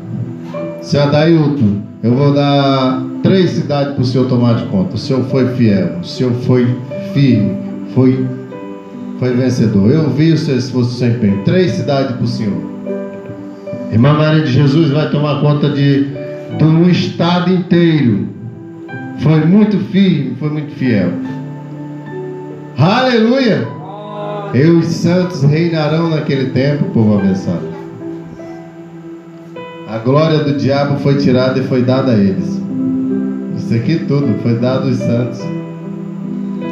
[SPEAKER 1] Seu Adailton, eu vou dar 3 cidades para o senhor tomar de conta. O senhor foi fiel, o senhor foi firme, foi vencedor. Eu vi o seu esforço, o seu empenho. 3 cidades para o senhor. Irmã Maria de Jesus vai tomar conta de um estado inteiro. Foi muito firme, foi muito fiel. Aleluia! E os santos reinarão naquele tempo, povo abençoado. A glória do diabo foi tirada e foi dada a eles. Isso aqui tudo foi dado aos santos.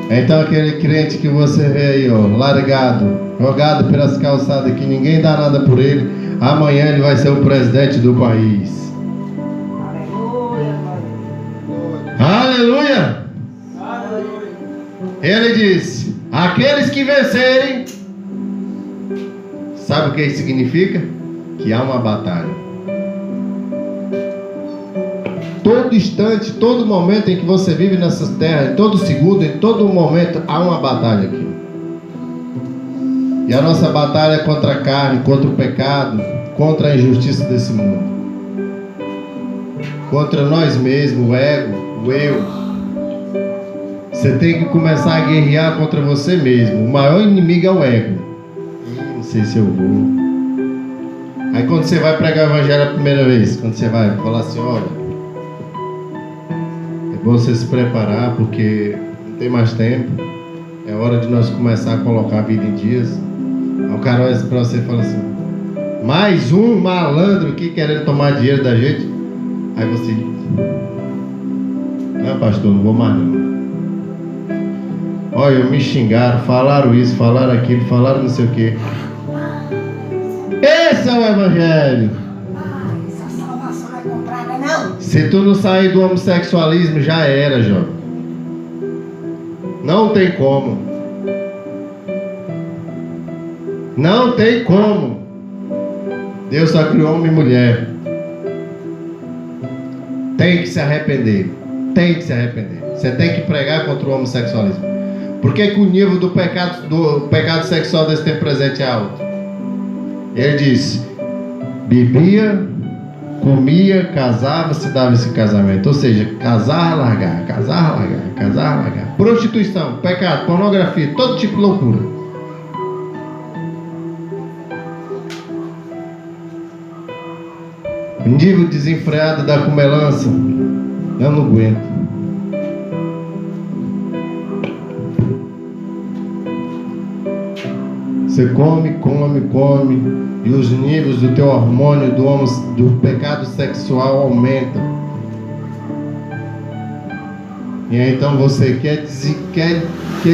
[SPEAKER 1] Então aquele crente que você vê aí, ó, largado, jogado pelas calçadas, que ninguém dá nada por ele, amanhã ele vai ser o presidente do país. Aleluia! Aleluia! Ele disse: aqueles que vencerem, sabe o que isso significa? Que há uma batalha. Todo instante, todo momento em que você vive nessa terra, em todo segundo, em todo momento, há uma batalha aqui. E a nossa batalha é contra a carne, contra o pecado, contra a injustiça desse mundo, contra nós mesmos, o ego, o eu. Você tem que começar a guerrear contra você mesmo. O maior inimigo é o ego. Não sei se eu vou. Aí quando você vai pregar o evangelho a primeira vez, quando você vai falar assim, olha, é bom você se preparar porque não tem mais tempo, é hora de nós começar a colocar a vida em dias. Aí o cara olha pra você e fala assim, mais um malandro aqui querendo tomar dinheiro da gente. Aí você, não, pastor, não vou mais não. Olha, me xingaram, falaram isso, falaram aquilo, falaram não sei o que. Esse é o evangelho.
[SPEAKER 2] Essa salvação não é comprada, não.
[SPEAKER 1] Se tu não sair do homossexualismo, já era, jovem. Não tem como. Não tem como. Deus só criou homem e mulher. Tem que se arrepender. Tem que se arrepender. Você tem que pregar contra o homossexualismo. Por que que o nível do pecado sexual desse tempo presente é alto? Ele disse, bebia, comia, casava, se dava esse casamento. Ou seja, casar, largar, casar, largar, casar, largar. Prostituição, pecado, pornografia, todo tipo de loucura. O nível desenfreado da comelança, eu não aguento. Você come, come, come, e os níveis do teu hormônio do pecado sexual aumentam. E aí então você quer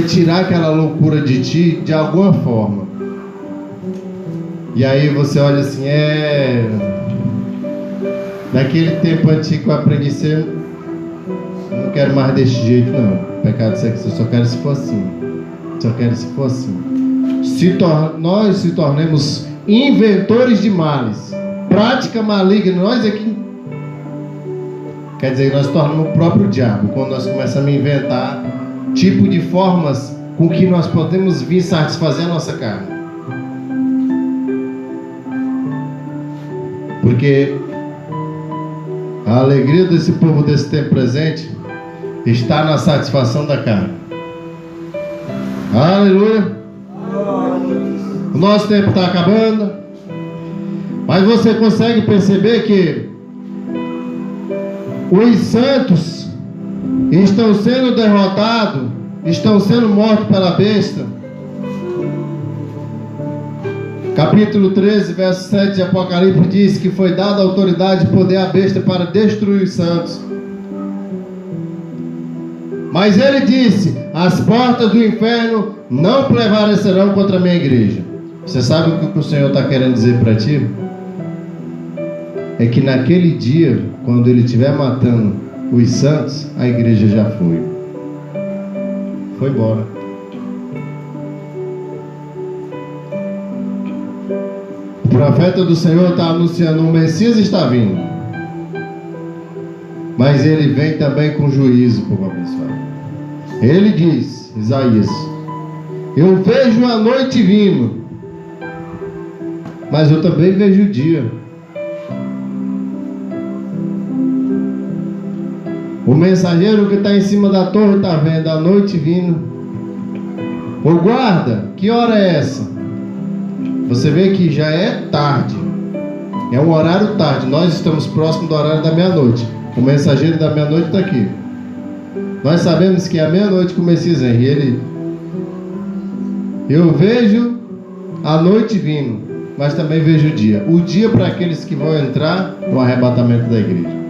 [SPEAKER 1] tirar aquela loucura de ti de alguma forma. E aí você olha assim, naquele tempo antigo que eu aprendi a ser, não quero mais desse jeito não. Pecado sexual, só quero se for assim. Só quero se for assim. Nós se tornemos inventores de males, prática maligna. Nós aqui, quer dizer, nós tornamos o próprio diabo quando nós começamos a inventar tipo de formas com que nós podemos vir satisfazer a nossa carne. Porque a alegria desse povo desse tempo presente está na satisfação da carne. Aleluia. O nosso tempo está acabando, mas você consegue perceber que os santos estão sendo derrotados, estão sendo mortos pela besta. Capítulo 13, verso 7 de Apocalipse diz que foi dada autoridade e poder à besta para destruir os santos. Mas ele disse, as portas do inferno não prevalecerão contra a minha igreja. Você sabe o que o Senhor está querendo dizer para ti? É que naquele dia, quando ele estiver matando os santos, a igreja já foi. Foi embora. O profeta do Senhor está anunciando, o Messias está vindo. Mas ele vem também com juízo, povo abençoado. Ele diz, Isaías, eu vejo a noite vindo, mas eu também vejo o dia. O mensageiro que está em cima da torre está vendo a noite vindo. Ô guarda, que hora é essa? Você vê que já é tarde. É um horário tarde. Nós estamos próximo do horário da meia-noite. O mensageiro da meia-noite está aqui. Nós sabemos que é a meia-noite que o Messias vem. E ele... Eu vejo a noite vindo, mas também vejo o dia. O dia para aqueles que vão entrar no arrebatamento da igreja.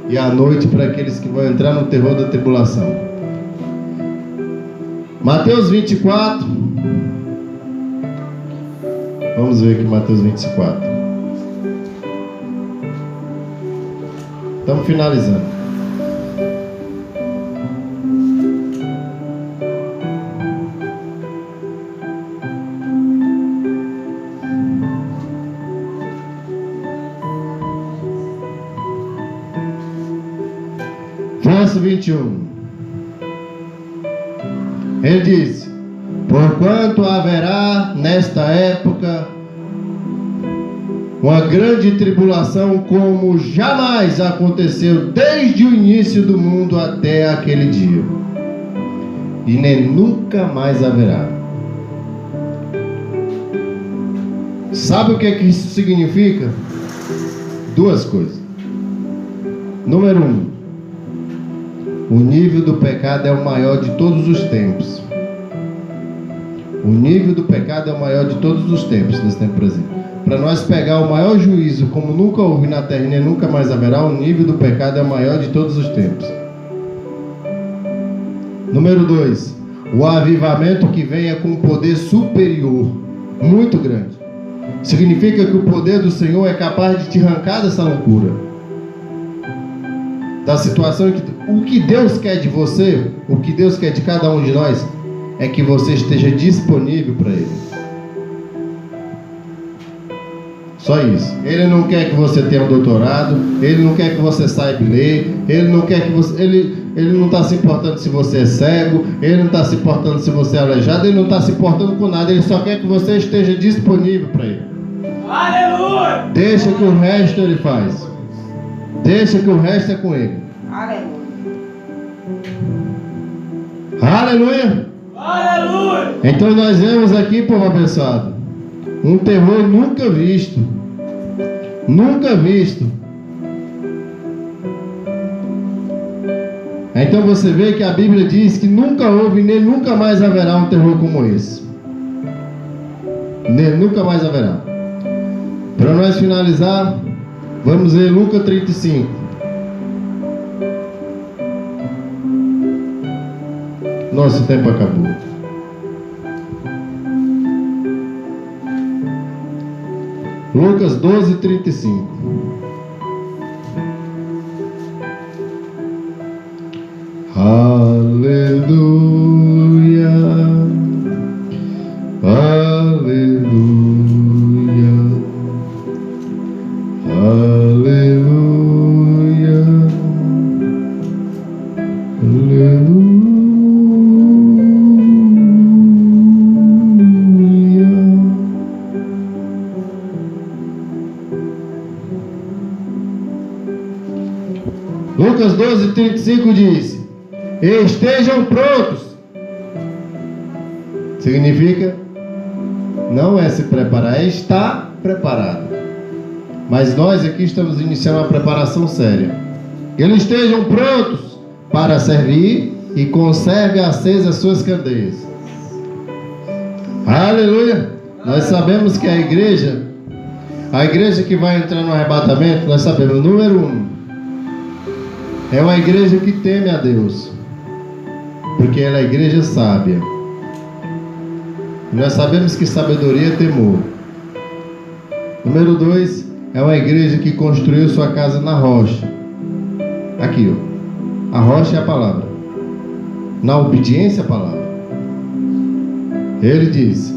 [SPEAKER 1] E a noite para aqueles que vão entrar no terror da tribulação. Mateus 24. Vamos ver aqui Mateus 24. Estamos finalizando. verso 21. Ele diz: porquanto haverá nesta época uma grande tribulação como jamais aconteceu desde o início do mundo até aquele dia, e nem nunca mais haverá. Sabe o que isso significa? Duas coisas. Número 1, o nível do pecado é o maior de todos os tempos. O nível do pecado é o maior de todos os tempos, nesse tempo presente. Para nós pegar o maior juízo, como nunca houve na terra e nem nunca mais haverá, o nível do pecado é o maior de todos os tempos. Número 2, o avivamento que vem é com um poder superior, muito grande. Significa que o poder do Senhor é capaz de te arrancar dessa loucura, da situação que o que Deus quer de você, o que Deus quer de cada um de nós, é que você esteja disponível para Ele. Só isso. Ele não quer que você tenha um doutorado, Ele não quer que você saiba ler, Ele não quer que você... Ele não está se importando se você é cego, Ele não está se importando se você é aleijado, Ele não está se importando com nada, Ele só quer que você esteja disponível para Ele.
[SPEAKER 3] Aleluia!
[SPEAKER 1] Deixa que o resto Ele faz. Deixa que o resto é com Ele.
[SPEAKER 2] Aleluia.
[SPEAKER 1] Aleluia!
[SPEAKER 3] Aleluia!
[SPEAKER 1] Então nós vemos aqui, povo abençoado, um terror nunca visto. Nunca visto. Então você vê que a Bíblia diz que nunca houve nem nunca mais haverá um terror como esse. Nem nunca mais haverá. Para nós finalizar, vamos ver Lucas 35. Nosso tempo acabou. Lucas 12:35. Aleluia, aleluia, aleluia, aleluia. Lucas 12:35 diz: estejam prontos. Significa não é se preparar, é estar preparado. Mas nós aqui estamos iniciando uma preparação séria. Eles estejam prontos para servir e conserve acesas as suas candeias. Aleluia! Nós sabemos que a igreja que vai entrar no arrebatamento, nós sabemos, número 1, é uma igreja que teme a Deus, porque ela é a igreja sábia. Nós sabemos que sabedoria é temor. Número 2, é uma igreja que construiu sua casa na rocha. Aqui, ó. A rocha é a palavra. Na obediência à palavra. Ele diz: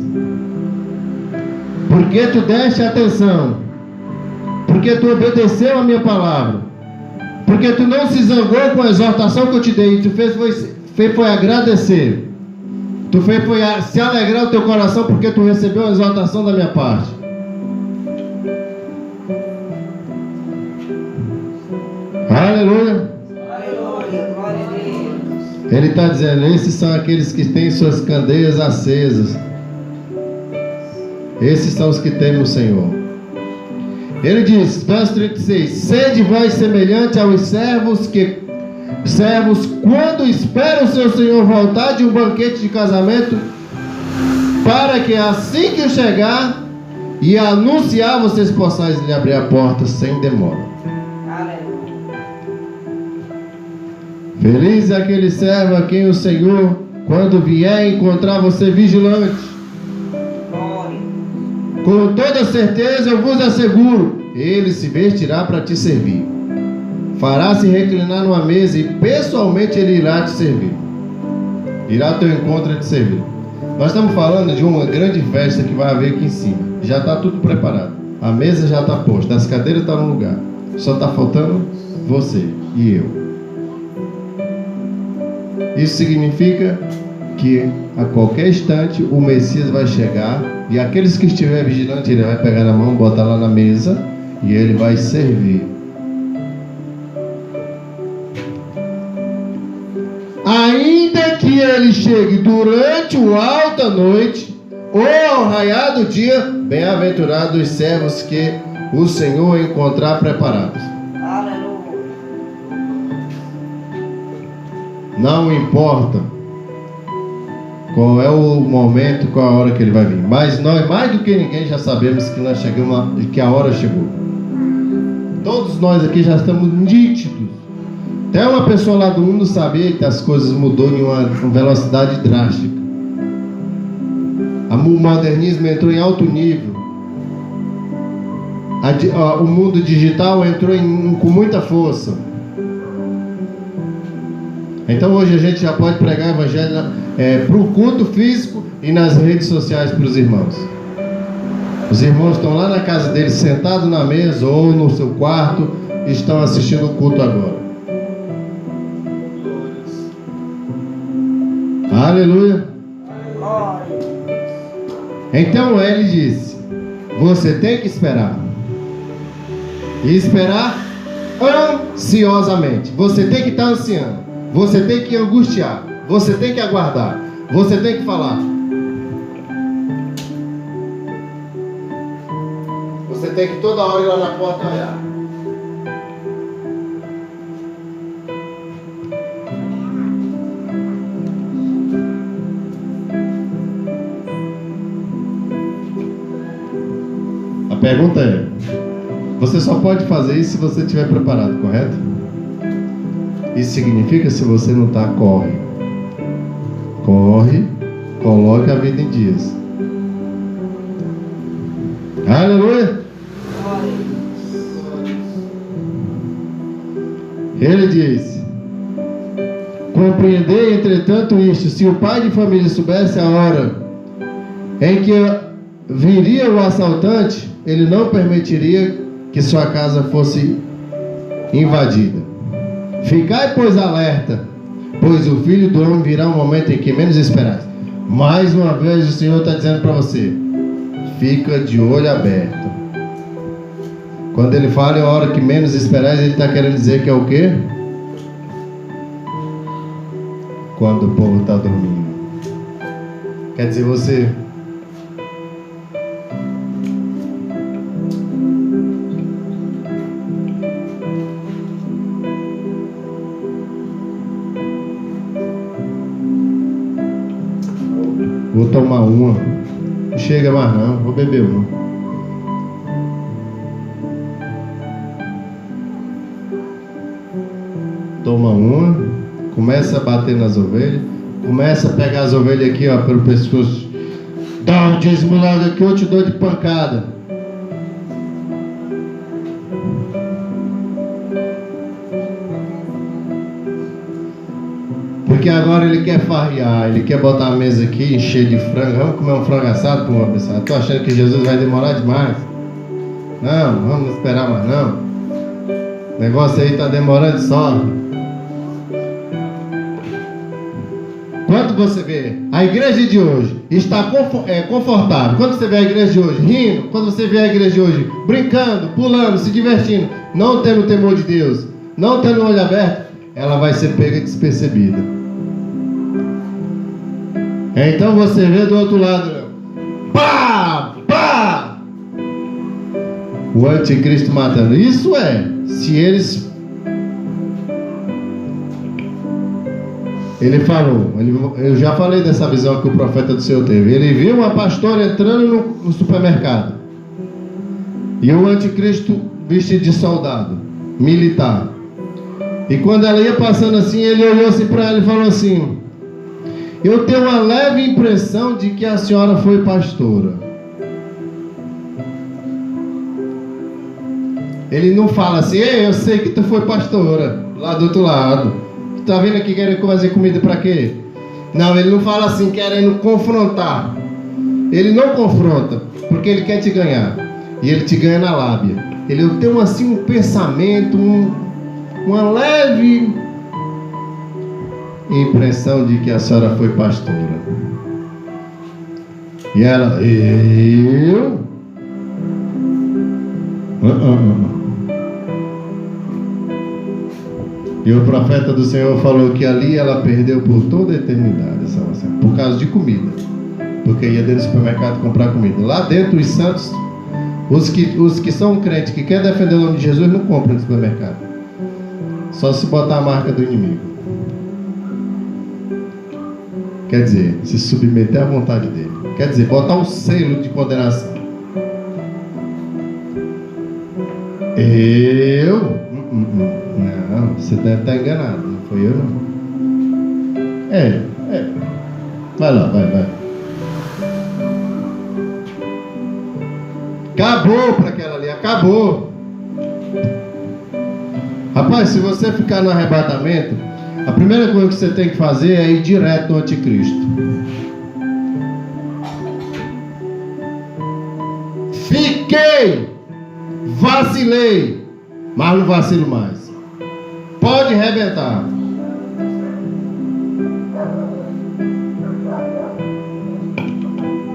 [SPEAKER 1] porque tu deste atenção, porque tu obedeceu a minha palavra, porque tu não se zangou com a exortação que eu te dei, tu fez foi agradecer, tu fez foi se alegrar o teu coração, porque tu recebeu a exortação da minha parte. Aleluia.
[SPEAKER 2] Aleluia. Glória a Deus.
[SPEAKER 1] Ele está dizendo: esses são aqueles que têm suas candeias acesas. Esses são os que temem o Senhor. Ele diz, verso 36: sede vós semelhante aos servos quando esperam seu Senhor voltar de um banquete de casamento, para que assim que chegar e anunciar, vocês possais lhe abrir a porta sem demora.
[SPEAKER 2] Aleluia.
[SPEAKER 1] Feliz é aquele servo a quem o Senhor, quando vier, encontrar você vigilante. Com toda certeza eu vos asseguro, ele se vestirá para te servir, fará-se reclinar numa mesa e pessoalmente ele irá te servir, irá ao teu encontro e te servir. Nós estamos falando de uma grande festa que vai haver aqui em cima. Já está tudo preparado, a mesa já está posta, as cadeiras estão no lugar, só está faltando você e eu. Isso significa que a qualquer instante o Messias vai chegar e aqueles que estiverem vigilantes, ele vai pegar na mão, botar lá na mesa e ele vai servir. Ainda que ele chegue durante o alta noite ou ao raiar do dia, bem-aventurados os servos que o Senhor encontrar preparados.
[SPEAKER 2] Aleluia.
[SPEAKER 1] Não importa qual é o momento, qual a hora que ele vai vir, mas nós, mais do que ninguém, já sabemos que nós chegamos, que a hora chegou. Todos nós aqui já estamos nítidos. Até uma pessoa lá do mundo sabia que as coisas mudou em uma velocidade drástica. O modernismo entrou em alto nível. O mundo digital entrou com muita força. Então hoje a gente já pode pregar o evangelho para o culto físico e nas redes sociais para os irmãos. Os irmãos estão lá na casa deles, sentados na mesa ou no seu quarto, e estão assistindo o culto agora. Aleluia. Então ele disse: você tem que esperar. E esperar ansiosamente. Você tem que estar ansiando. Você tem que angustiar. Você tem que aguardar. Você tem que falar. Você tem que toda hora ir lá na porta olhar. A pergunta é: você só pode fazer isso se você estiver preparado, correto? Isso significa, se você não está, corre. Corre, coloque a vida em dias. Aleluia. Ele diz: compreendei, entretanto, isto: se o pai de família soubesse a hora em que viria o assaltante, ele não permitiria que sua casa fosse invadida. Ficai, pois, alerta, pois o Filho do Homem virá um momento em que menos esperais. Mais uma vez o Senhor está dizendo para você: fica de olho aberto. Quando ele fala em hora que menos esperais, ele está querendo dizer que é o quê? Quando o povo está dormindo. Quer dizer, você... Vou tomar uma. Não chega mais não, vou beber uma. Toma uma. Começa a bater nas ovelhas. Começa a pegar as ovelhas aqui, ó, pelo pescoço. Dá um dízimo logo aqui, eu te dou de pancada. Porque agora ele quer farrear, ele quer botar a mesa aqui, encher de frango. Vamos comer um frango assado com uma pessoa. Estou achando que Jesus vai demorar demais. Não, vamos esperar mais não. O negócio aí está demorando só. Quando você vê a igreja de hoje está confortável, quando você vê a igreja de hoje rindo, quando você vê a igreja de hoje brincando, pulando, se divertindo, não tendo o temor de Deus, não tendo o olho aberto, ela vai ser pega despercebida. Então você vê do outro lado, pá, pá, o anticristo matando. Isso se eles... Ele falou, eu já falei dessa visão que o profeta do Senhor teve. Ele viu uma pastora entrando no supermercado e o anticristo vestido de soldado militar. E quando ela ia passando assim, ele olhou assim para ela e falou assim: eu tenho uma leve impressão de que a senhora foi pastora. Ele não fala assim: ei, eu sei que tu foi pastora, lá do outro lado. Tu tá vendo aqui querendo fazer comida para quê? Não, ele não fala assim querendo confrontar. Ele não confronta, porque ele quer te ganhar. E ele te ganha na lábia. Ele tem um pensamento, uma leve impressão de que a senhora foi pastora. E ela, eu? E o profeta do Senhor falou que ali ela perdeu por toda a eternidade, por causa de comida. Porque ia dentro do supermercado comprar comida. Lá dentro, os santos, os que são crentes, que querem defender o nome de Jesus, não compram no supermercado. Só se botar a marca do inimigo. Quer dizer, se submeter à vontade dele. Quer dizer, botar um selo de condenação. Eu? Não, você deve estar enganado. Não foi eu, não. É. Vai lá, vai. Acabou para aquela ali, acabou. Rapaz, se você ficar no arrebatamento, a primeira coisa que você tem que fazer é ir direto no anticristo. Vacilei, mas não vacilo mais. Pode arrebentar.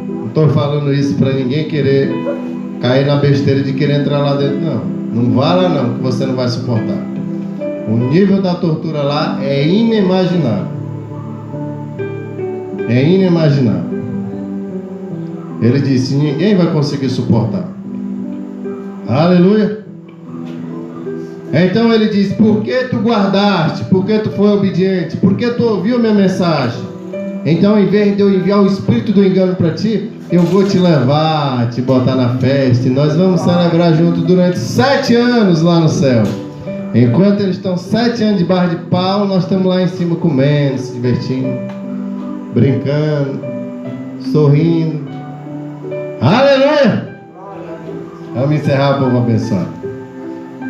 [SPEAKER 1] Não estou falando isso para ninguém querer cair na besteira de querer entrar lá dentro, não. Não vá lá não, que você não vai suportar. O nível da tortura lá é inimaginável. É inimaginável. Ele disse, ninguém vai conseguir suportar. Aleluia. Então ele diz, por que tu guardaste? Por que tu foi obediente? Por que tu ouviu minha mensagem? Então, em vez de eu enviar o espírito do engano para ti, eu vou te levar, te botar na festa, e nós vamos celebrar junto durante 7 anos lá no céu. Enquanto eles estão 7 anos de barra de pau, nós estamos lá em cima comendo, se divertindo, brincando, sorrindo. Aleluia! Vamos encerrar, povo abençoado.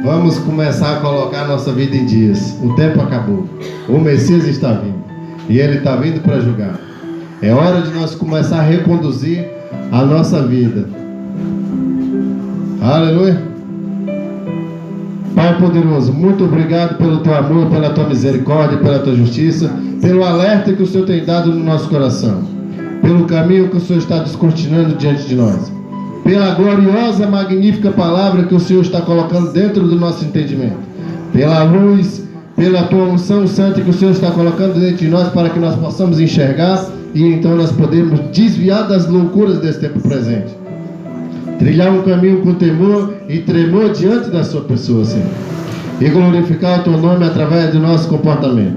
[SPEAKER 1] Vamos começar a colocar a nossa vida em dias. O tempo acabou. O Messias está vindo. E Ele está vindo para julgar. É hora de nós começar a reconduzir a nossa vida. Aleluia. Pai poderoso, muito obrigado pelo Teu amor, pela Tua misericórdia, pela Tua justiça, pelo alerta que o Senhor tem dado no nosso coração, pelo caminho que o Senhor está descortinando diante de nós, pela gloriosa, magnífica palavra que o Senhor está colocando dentro do nosso entendimento, pela luz, pela Tua unção santa que o Senhor está colocando dentro de nós para que nós possamos enxergar e então nós podemos desviar das loucuras desse tempo presente, trilhar um caminho com temor e tremor diante da Sua pessoa, Senhor, e glorificar o Teu nome através do nosso comportamento.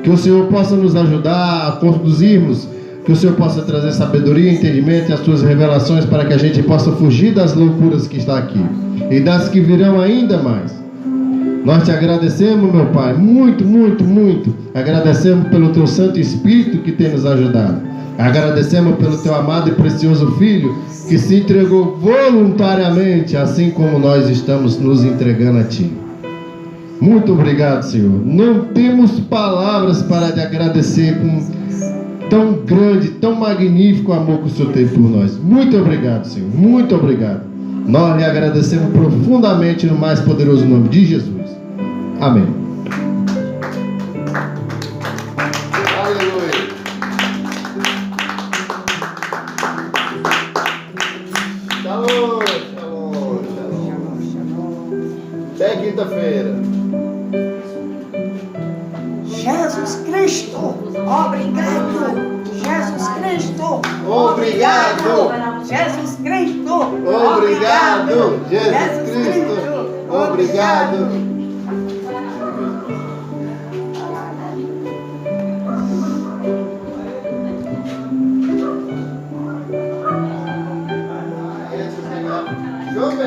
[SPEAKER 1] Que o Senhor possa nos ajudar a conduzirmos, que o Senhor possa trazer sabedoria, entendimento e as Suas revelações para que a gente possa fugir das loucuras que está aqui e das que virão ainda mais. Nós te agradecemos, meu Pai, muito, muito, muito. Agradecemos pelo Teu Santo Espírito que tem nos ajudado. Agradecemos pelo Teu amado e precioso Filho que se entregou voluntariamente, assim como nós estamos nos entregando a Ti. Muito obrigado, Senhor. Não temos palavras para te agradecer com tão grande, tão magnífico amor que o Senhor teve por nós. Muito obrigado, Senhor. Muito obrigado. Nós lhe agradecemos profundamente no mais poderoso nome de Jesus. Amém. Aleluia. Shalom, shalom, shalom. Até quinta-feira.
[SPEAKER 4] Jesus Cristo, obrigado. Jesus Cristo,
[SPEAKER 1] Obrigado.
[SPEAKER 4] Jesus Cristo,
[SPEAKER 1] Obrigado. Jesus Cristo. Obrigado.